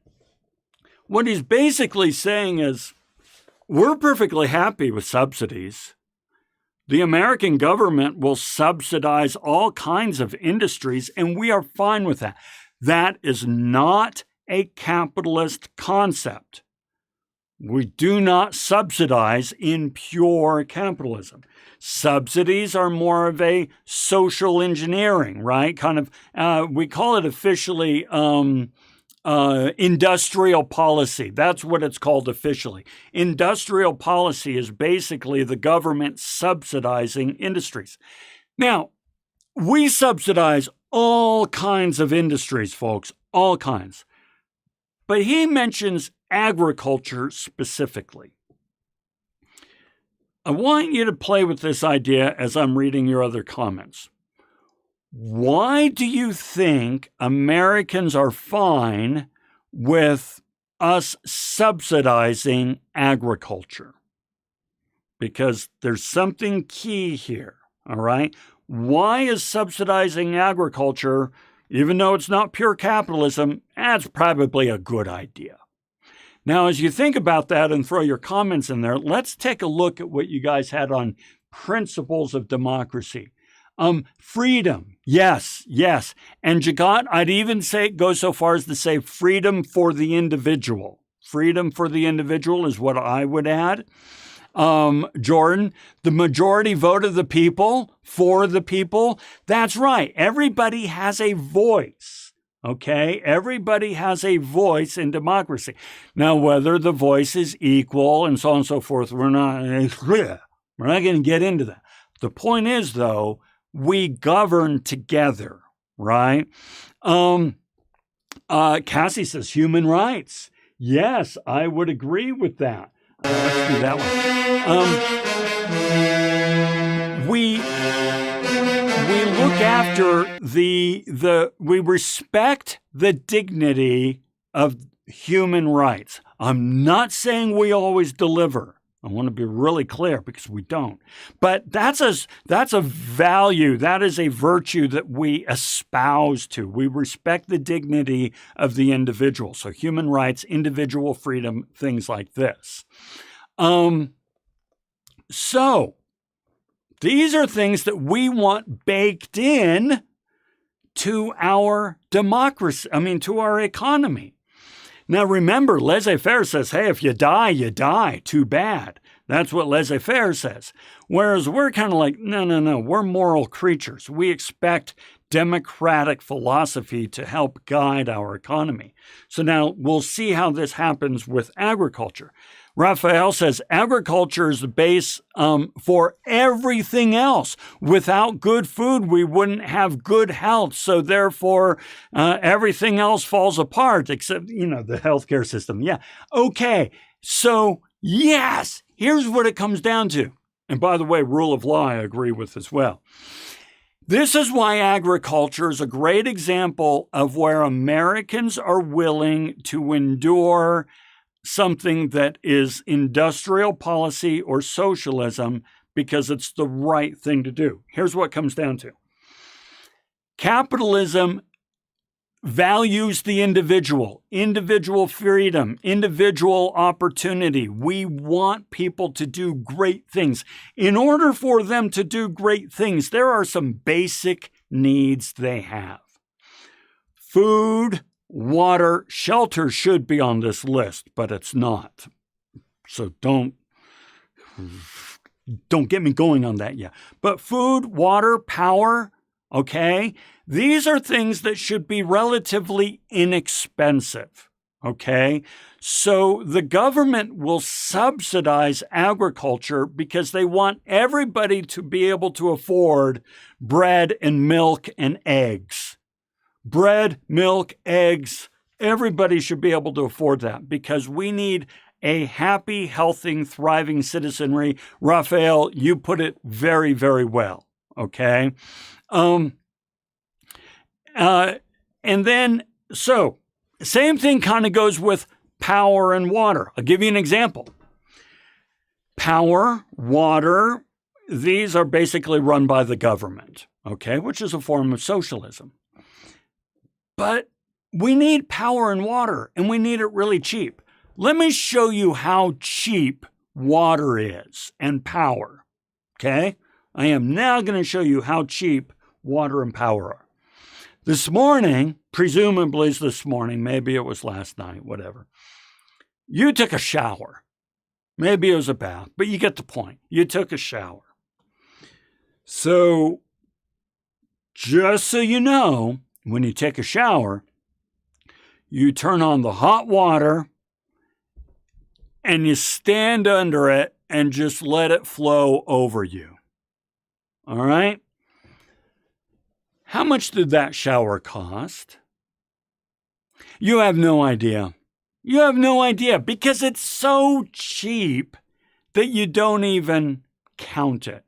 What he's basically saying is, we're perfectly happy with subsidies. The American government will subsidize all kinds of industries, and we are fine with that. That is not a capitalist concept. We do not subsidize in pure capitalism. Subsidies are more of a social engineering, right? Kind of, we call it officially industrial policy. That's what it's called officially. Industrial policy is basically the government subsidizing industries. Now, we subsidize all kinds of industries, folks, all kinds. But he mentions agriculture specifically. I want you to play with this idea as I'm reading your other comments. Why do you think Americans are fine with us subsidizing agriculture? Because there's something key here, all right? Why is subsidizing agriculture, even though it's not pure capitalism, that's probably a good idea. Now, as you think about that and throw your comments in there, let's take a look at what you guys had on principles of democracy. Freedom, yes. And Jagat, I'd even go so far as to say freedom for the individual. Freedom for the individual is what I would add. Jordan, the majority vote of the people, for the people. That's right. Everybody has a voice. Okay? Everybody has a voice in democracy. Now, whether the voice is equal and so on and so forth, we're not going to get into that. The point is, though, we govern together, right? Cassie says human rights. Yes, I would agree with that. Let's do that one. We look after we respect the dignity of human rights. I'm not saying we always deliver. I want to be really clear because we don't. But that's a value, that is a virtue that we espouse to. We respect the dignity of the individual. So human rights, individual freedom, things like this. So these are things that we want baked in to our democracy, to our economy. Now, remember, laissez-faire says, hey, if you die, you die. Too bad. That's what laissez-faire says. Whereas we're kind of like, no, we're moral creatures. We expect democratic philosophy to help guide our economy. So now we'll see how this happens with agriculture. Raphael says agriculture is the base for everything else. Without good food, we wouldn't have good health. So therefore, everything else falls apart, except, the healthcare system. Yeah. Okay. So yes, here's what it comes down to. And by the way, rule of law, I agree with as well. This is why agriculture is a great example of where Americans are willing to endure something that is industrial policy or socialism because it's the right thing to do. Here's what it comes down to. Capitalism values the individual freedom, individual opportunity. We want people to do great things. In order for them to do great things, there are some basic needs they have. Food, water, shelter should be on this list, but it's not. So don't get me going on that yet. But food, water, power, okay? These are things that should be relatively inexpensive, okay? So the government will subsidize agriculture because they want everybody to be able to afford bread and milk and eggs. Bread, milk, eggs, everybody should be able to afford that because we need a happy, healthy, thriving citizenry. Raphael, you put it very, very well, okay? And then, so same thing kind of goes with power and water. I'll give you an example. Power, water, these are basically run by the government, okay, which is a form of socialism. But we need power and water, and we need it really cheap. Let me show you how cheap water is and power, okay? I am now going to show you how cheap water and power are. This morning, presumably it's this morning, maybe it was last night, whatever, you took a shower. Maybe it was a bath, but you get the point. You took a shower. So, just so you know, when you take a shower, you turn on the hot water and you stand under it and just let it flow over you. All right? How much did that shower cost? You have no idea. You have no idea because it's so cheap that you don't even count it.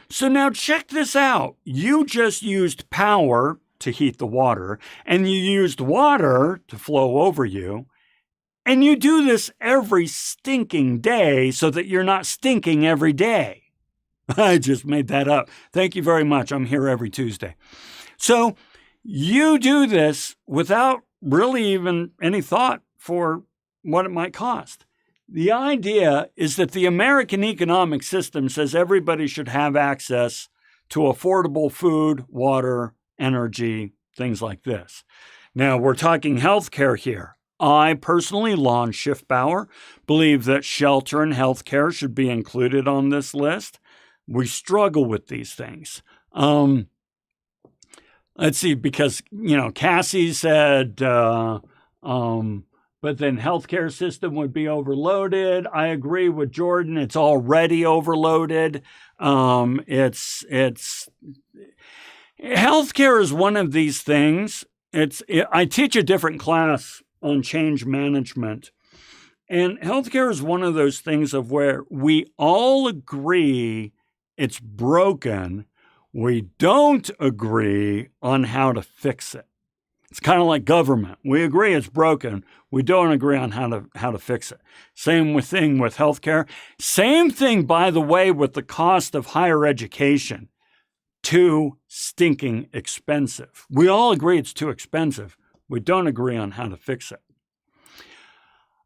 So now check this out. You just used power to heat the water, and you used water to flow over you, and you do this every stinking day so that you're not stinking every day. I just made that up. Thank you very much. I'm here every Tuesday. So you do this without really even any thought for what it might cost. The idea is that the American economic system says everybody should have access to affordable food, water, energy, things like this. Now, we're talking healthcare here. I personally, Lon Schiffbauer, believe that shelter and healthcare should be included on this list. We struggle with these things. Let's see, because, Cassie said, but then healthcare system would be overloaded. I agree with Jordan. It's already overloaded. Healthcare is one of these things. I teach a different class on change management. And healthcare is one of those things of where we all agree it's broken. We don't agree on how to fix it. It's kind of like government. We agree it's broken. We don't agree on how to fix it. Same thing with healthcare. Same thing, by the way, with the cost of higher education. Too stinking expensive. We all agree it's too expensive. We don't agree on how to fix it.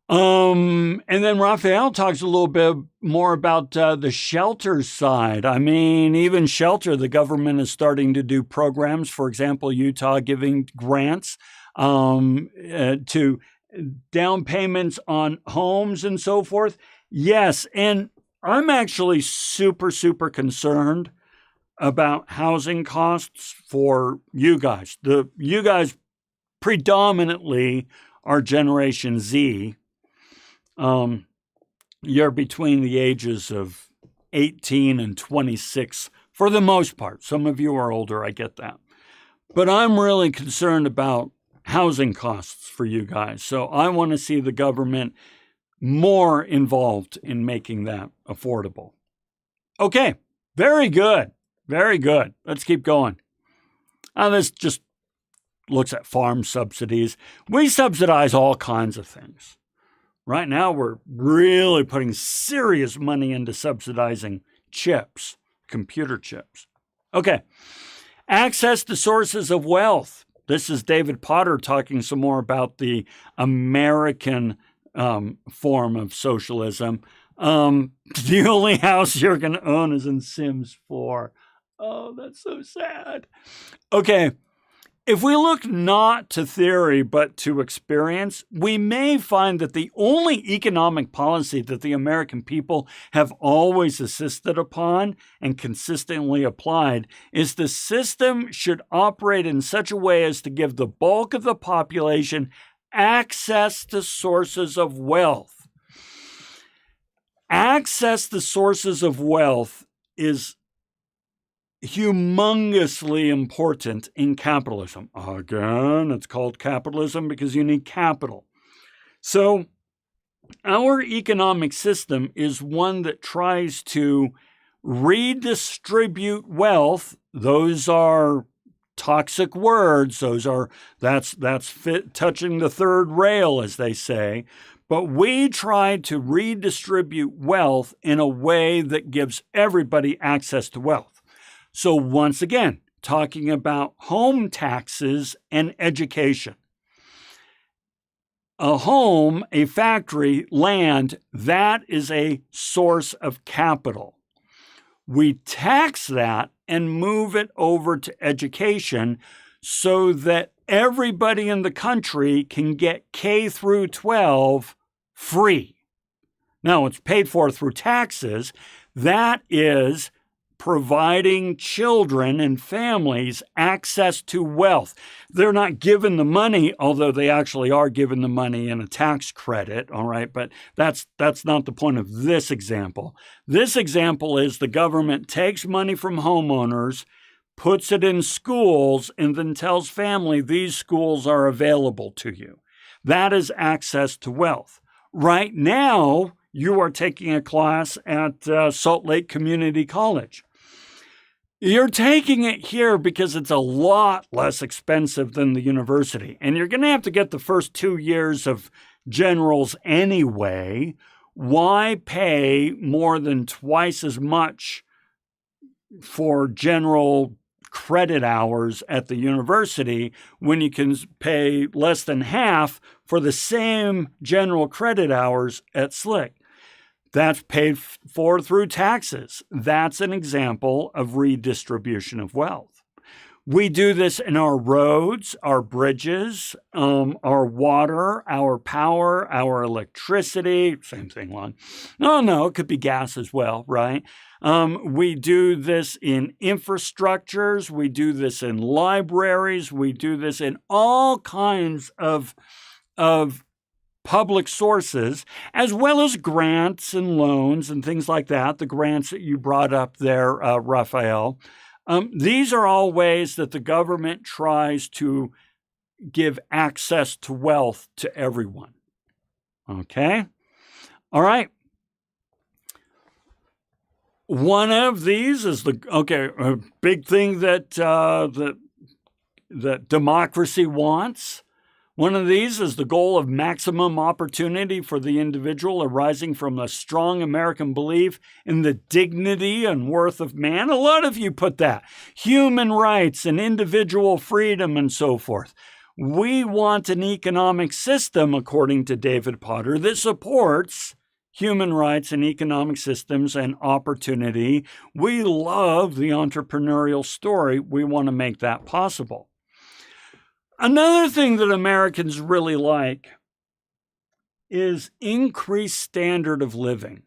And then Raphael talks a little bit more about the shelter side. I mean, even shelter, the government is starting to do programs. For example, Utah giving grants to down payments on homes and so forth. Yes, and I'm actually super, super concerned about housing costs for you guys. You guys predominantly are Generation Z. You're between the ages of 18 and 26 for the most part. Some of you are older, I get that. But I'm really concerned about housing costs for you guys. So I want to see the government more involved in making that affordable. Okay, very good. Very good. Let's keep going. This just looks at farm subsidies. We subsidize all kinds of things. Right now, we're really putting serious money into subsidizing chips, computer chips. Okay, access to sources of wealth. This is David Potter talking some more about the American form of socialism. The only house you're going to own is in Sims 4. Oh, that's so sad. Okay. If we look not to theory, but to experience, we may find that the only economic policy that the American people have always insisted upon and consistently applied is the system should operate in such a way as to give the bulk of the population access to sources of wealth. Access to sources of wealth is humongously important in capitalism. Again, it's called capitalism because you need capital. So our economic system is one that tries to redistribute wealth. Those are toxic words. That's touching the third rail, as they say. But we try to redistribute wealth in a way that gives everybody access to wealth. So once again, talking about home taxes and education. A home, a factory, land, that is a source of capital. We tax that and move it over to education so that everybody in the country can get K through 12 free. Now, it's paid for through taxes. That is providing children and families access to wealth. They're not given the money, although they actually are given the money in a tax credit, all right? But that's not the point of this example. This example is the government takes money from homeowners, puts it in schools, and then tells family these schools are available to you. That is access to wealth. Right now, you are taking a class at Salt Lake Community College. You're taking it here because it's a lot less expensive than the university. And you're going to have to get the first 2 years of generals anyway. Why pay more than twice as much for general credit hours at the university when you can pay less than half for the same general credit hours at SLIC? That's paid for through taxes. That's an example of redistribution of wealth. We do this in our roads, our bridges, our water, our power, our electricity. Same thing, Lon. No, it could be gas as well, right? We do this in infrastructures. We do this in libraries. We do this in all kinds of public sources, as well as grants and loans and things like that, the grants that you brought up there, Raphael. These are all ways that the government tries to give access to wealth to everyone. Okay? All right. One of these is a big thing that democracy wants. One of these is the goal of maximum opportunity for the individual arising from a strong American belief in the dignity and worth of man. A lot of you put that. Human rights and individual freedom and so forth. We want an economic system, according to David Potter, that supports human rights and economic systems and opportunity. We love the entrepreneurial story. We want to make that possible. Another thing that Americans really like is increased standard of living.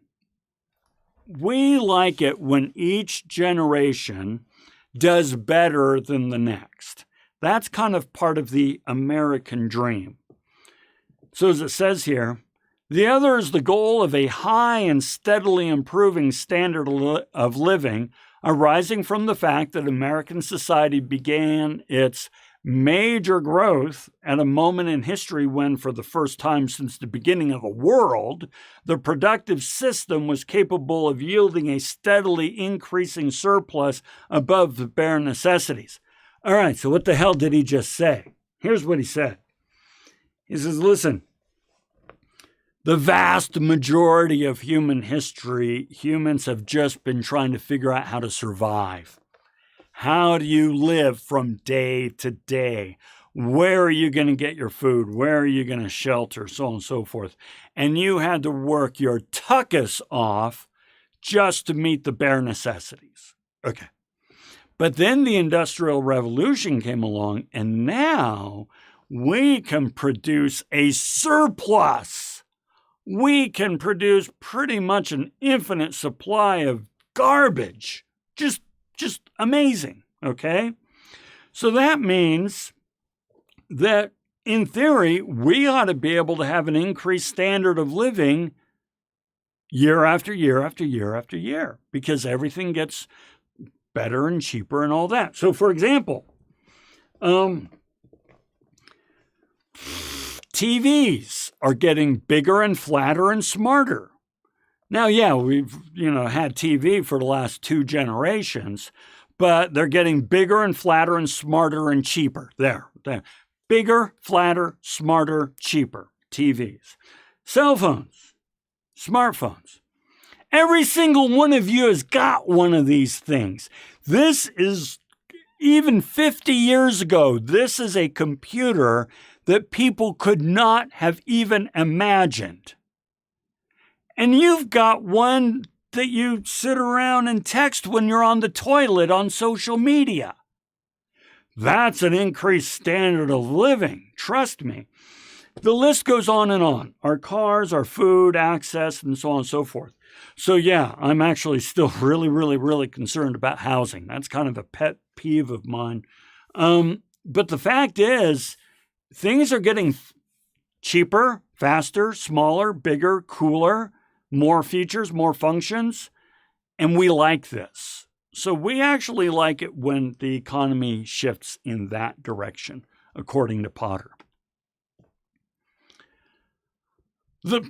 We like it when each generation does better than the next. That's kind of part of the American dream. So as it says here, the other is the goal of a high and steadily improving standard of living arising from the fact that American society began its major growth at a moment in history when, for the first time since the beginning of the world, the productive system was capable of yielding a steadily increasing surplus above the bare necessities. All right, so what the hell did he just say? Here's what he said. He says, listen, the vast majority of human history, humans have just been trying to figure out how to survive. How do you live from day to day? Where are you going to get your food? Where are you going to shelter? So on and so forth. And you had to work your tuckus off just to meet the bare necessities. Okay. But then the Industrial Revolution came along, and now we can produce a surplus. We can produce pretty much an infinite supply of garbage. Just amazing, okay? So that means that, in theory, we ought to be able to have an increased standard of living year after year after year after year because everything gets better and cheaper and all that. So, for example, TVs are getting bigger and flatter and smarter. Now, yeah, we've, had TV for the last 2 generations, but they're getting bigger and flatter and smarter and cheaper. There. Bigger, flatter, smarter, cheaper TVs. Cell phones, smartphones. Every single one of you has got one of these things. This is, even 50 years ago, this is a computer that people could not have even imagined. And you've got one that you sit around and text when you're on the toilet on social media. That's an increased standard of living, trust me. The list goes on and on. Our cars, our food, access, and so on and so forth. So yeah, I'm actually still really concerned about housing. That's kind of a pet peeve of mine. But the fact is, things are getting cheaper, faster, smaller, bigger, cooler, more features, more functions, and we like this. So we actually like it when the economy shifts in that direction, according to Potter.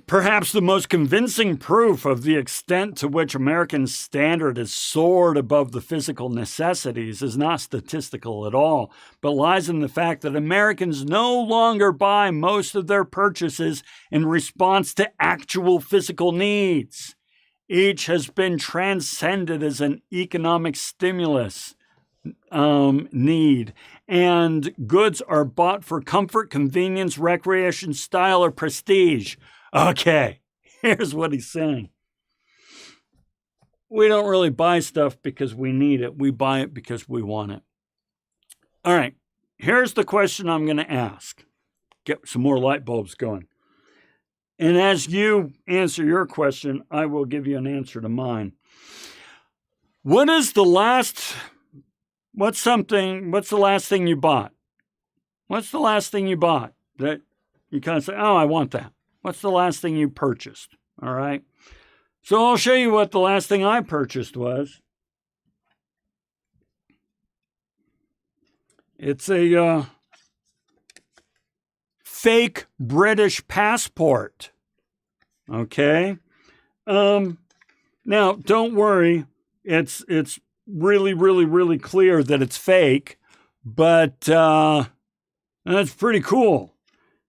Perhaps the most convincing proof of the extent to which American standard has soared above the physical necessities is not statistical at all, but lies in the fact that Americans no longer buy most of their purchases in response to actual physical needs. Each has been transcended as an economic stimulus need, and goods are bought for comfort, convenience, recreation, style, or prestige. Okay, here's what he's saying. We don't really buy stuff because we need it. We buy it because we want it. All right, here's the question I'm going to ask. Get some more light bulbs going. And as you answer your question, I will give you an answer to mine. What's the last thing you bought? What's the last thing you bought that you kind of say, oh, I want that? What's the last thing you purchased? All right. So I'll show you what the last thing I purchased was. It's a fake British passport. Okay. Now, don't worry. It's really clear that it's fake, but that's pretty cool.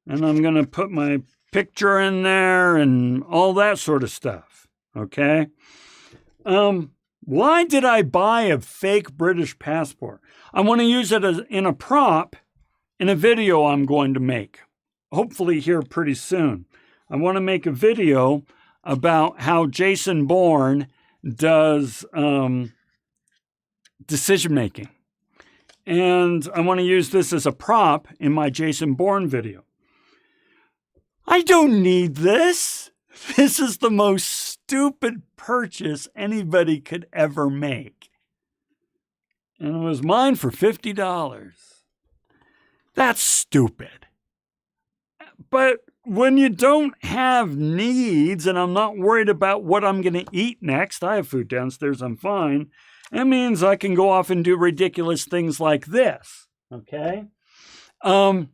And I'm going to put my picture in there and all that sort of stuff. Okay. Why did I buy a fake British passport? I want to use it in a prop in a video I'm going to make, hopefully here pretty soon. I want to make a video about how Jason Bourne does decision making. And I want to use this as a prop in my Jason Bourne video. I don't need this. This is the most stupid purchase anybody could ever make. And it was mine for $50. That's stupid. But when you don't have needs, and I'm not worried about what I'm going to eat next, I have food downstairs, I'm fine. That means I can go off and do ridiculous things like this. Okay? So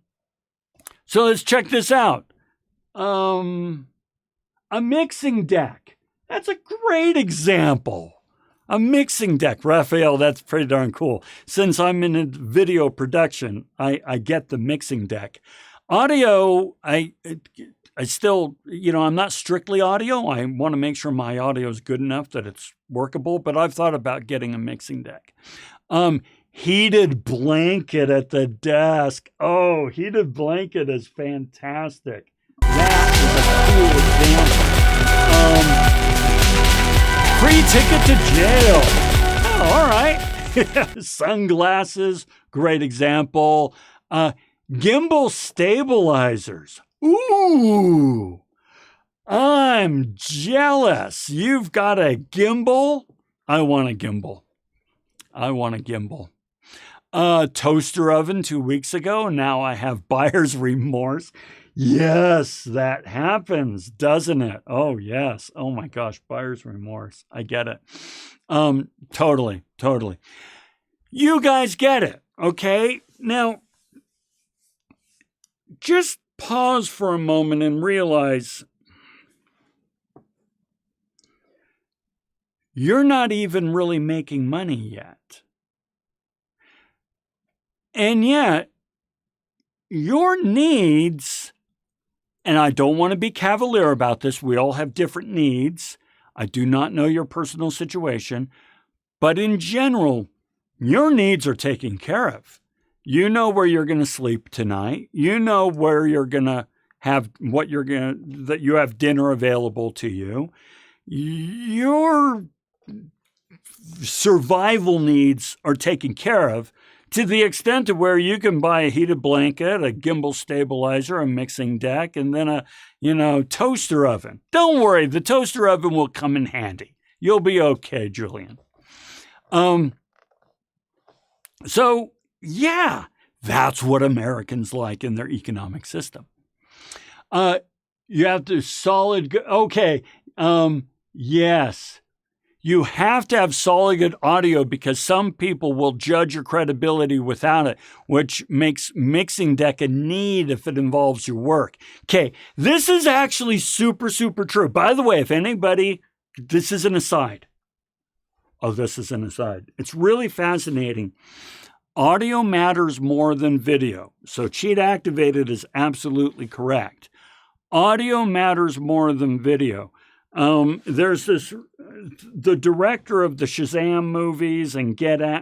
let's check this out. A mixing deck. That's a great example. A mixing deck. Raphael, that's pretty darn cool. Since I'm in a video production, I get the mixing deck. Audio, I still, I'm not strictly audio. I want to make sure my audio is good enough that it's workable, but I've thought about getting a mixing deck. Heated blanket at the desk. Oh, heated blanket is fantastic. That is a cool example. Free ticket to jail. Oh, all right. Sunglasses, great example. Gimbal stabilizers. Ooh, I'm jealous. You've got a gimbal? I want a gimbal. Toaster oven 2 weeks ago. Now I have buyer's remorse. Yes, that happens, doesn't it? Oh, yes. Oh, my gosh, buyer's remorse. I get it. Totally. You guys get it, okay? Now, just pause for a moment and realize you're not even really making money yet. And yet, your needs, and I don't want to be cavalier about this, we all have different needs. I do not know your personal situation, but in general, your needs are taken care of. You know where you're going to sleep tonight. You know where you're going to have that you have dinner available to you. Your survival needs are taken care of to the extent of where you can buy a heated blanket, a gimbal stabilizer, a mixing deck, and then a, toaster oven. Don't worry, the toaster oven will come in handy. You'll be okay, Julian. So, yeah, that's what Americans like in their economic system. You have to yes. You have to have solid good audio because some people will judge your credibility without it, which makes Mixing Deck a need if it involves your work. Okay, this is actually super, super true. By the way, if anybody, this is an aside. Oh, this is an aside. It's really fascinating. Audio matters more than video. So Cheat Activated is absolutely correct. Audio matters more than video. There's the director of the Shazam movies and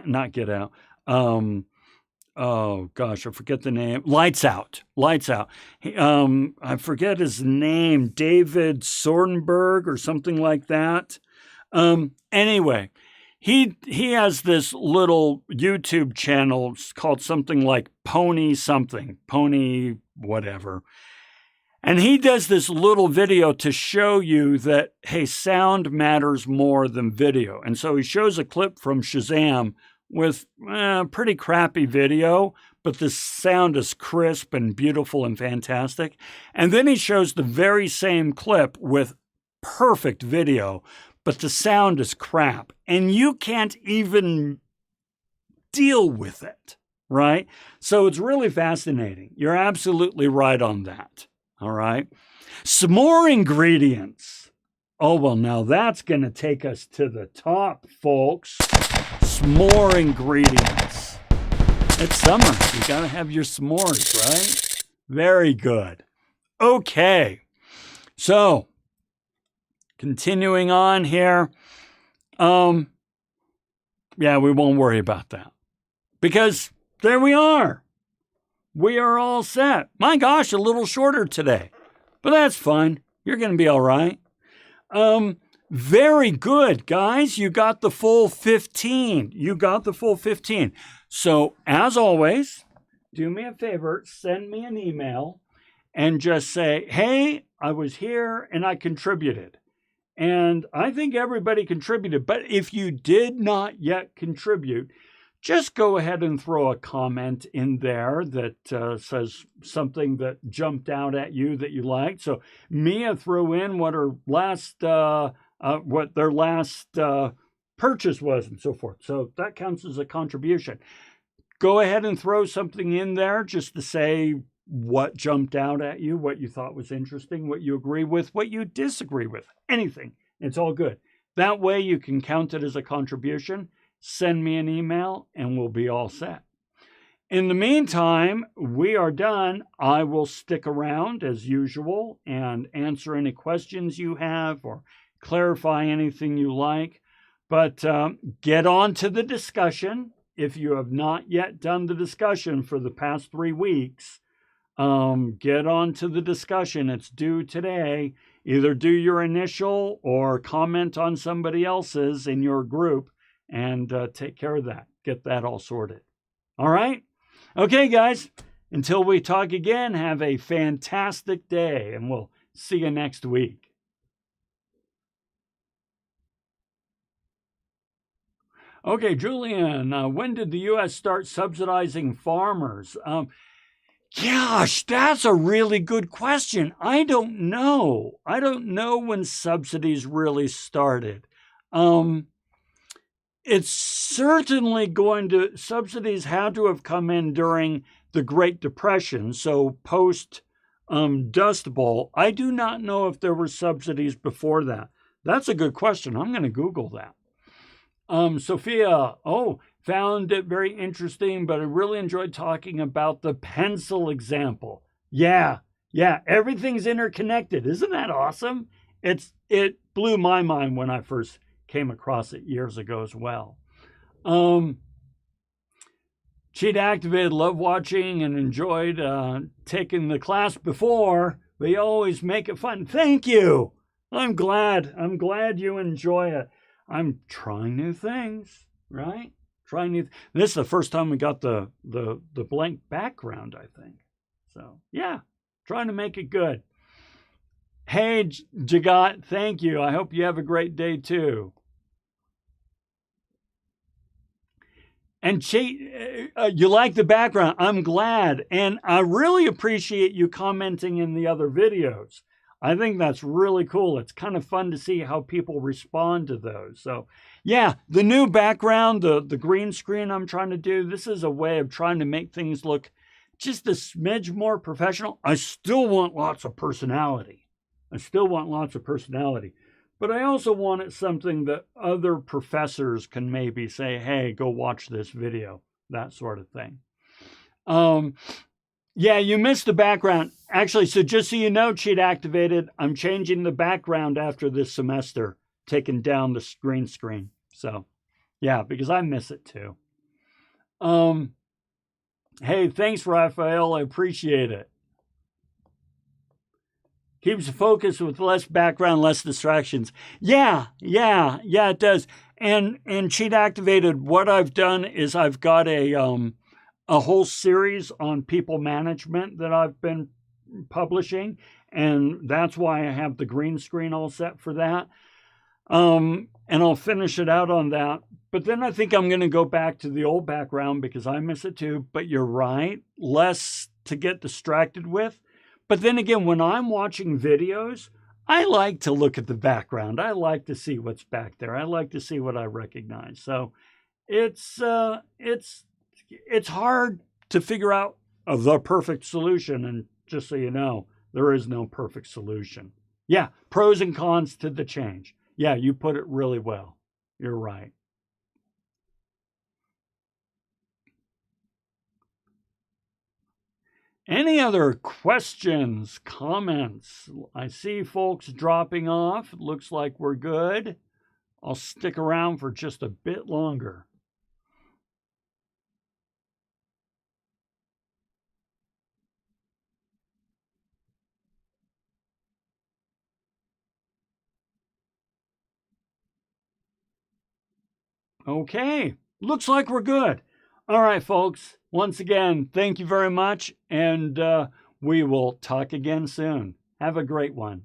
not Get Out. Oh gosh, I forget the name. Lights Out. I forget his name, David Soderbergh or something like that. Anyway, he has this little YouTube channel called something like Pony whatever. And he does this little video to show you that, hey, sound matters more than video. And so he shows a clip from Shazam with pretty crappy video, but the sound is crisp and beautiful and fantastic. And then he shows the very same clip with perfect video, but the sound is crap. And you can't even deal with it, right? So it's really fascinating. You're absolutely right on that. All right. Some more ingredients. Oh, well, now that's going to take us to the top, folks. Some more ingredients. It's summer. You got to have your s'mores, right? Very good. Okay. So, continuing on here. Yeah, we won't worry about that. Because there we are. We are all set. My gosh, a little shorter today, but that's fine. You're going to be all right. Very good, guys. You got the full 15. So as always, do me a favor, send me an email and just say, hey, I was here and I contributed. And I think everybody contributed. But if you did not yet contribute, just go ahead and throw a comment in there that says something that jumped out at you that you liked. So Mia threw in what their last purchase was and so forth. So that counts as a contribution. Go ahead and throw something in there just to say what jumped out at you, what you thought was interesting, what you agree with, what you disagree with, anything. It's all good. That way you can count it as a contribution. Send me an email and we'll be all set. In the meantime, we are done. I will stick around as usual and answer any questions you have or clarify anything you like. But get on to the discussion. If you have not yet done the discussion for the past 3 weeks, get on to the discussion. It's due today. Either do your initial or comment on somebody else's in your group. And take care of that. Get that all sorted. All right? Okay, guys. Until we talk again, have a fantastic day, and we'll see you next week. Okay, Julian, when did the U.S. start subsidizing farmers? Gosh, that's a really good question. I don't know. I don't know when subsidies really started. It's certainly subsidies had to have come in during the Great Depression, so post Dust Bowl. I do not know if there were subsidies before that. That's a good question. I'm going to Google that. Sophia, found it very interesting, but I really enjoyed talking about the pencil example. Yeah, everything's interconnected. Isn't that awesome? It blew my mind when I first came across it years ago as well. Cheat Activated, love watching and enjoyed taking the class before, but you always make it fun. Thank you. I'm glad you enjoy it. I'm trying new things, right? This is the first time we got the blank background, I think. So yeah, trying to make it good. Hey, Jagat, thank you. I hope you have a great day too. And you like the background. I'm glad. And I really appreciate you commenting in the other videos. I think that's really cool. It's kind of fun to see how people respond to those. So yeah, the new background, the green screen I'm trying to do, this is a way of trying to make things look just a smidge more professional. I still want lots of personality. But I also wanted something that other professors can maybe say, hey, go watch this video, that sort of thing. Yeah, you missed the background. Actually, so just so you know, Cheat Activated, I'm changing the background after this semester, taking down the green screen. So, yeah, because I miss it too. Hey, thanks, Raphael. I appreciate it. Keeps the focus with less background, less distractions. Yeah, it does. And Cheat Activated, what I've done is I've got a whole series on people management that I've been publishing, and that's why I have the green screen all set for that. And I'll finish it out on that. But then I think I'm going to go back to the old background because I miss it too. But you're right, less to get distracted with. But then again, when I'm watching videos, I like to look at the background. I like to see what's back there. I like to see what I recognize. So it's hard to figure out the perfect solution. And just so you know, there is no perfect solution. Yeah, pros and cons to the change. Yeah, you put it really well. You're right. Any other questions, comments? I see folks dropping off. It looks like we're good. I'll stick around for just a bit longer. Okay, looks like we're good. All right, folks. Once again, thank you very much, and we will talk again soon. Have a great one.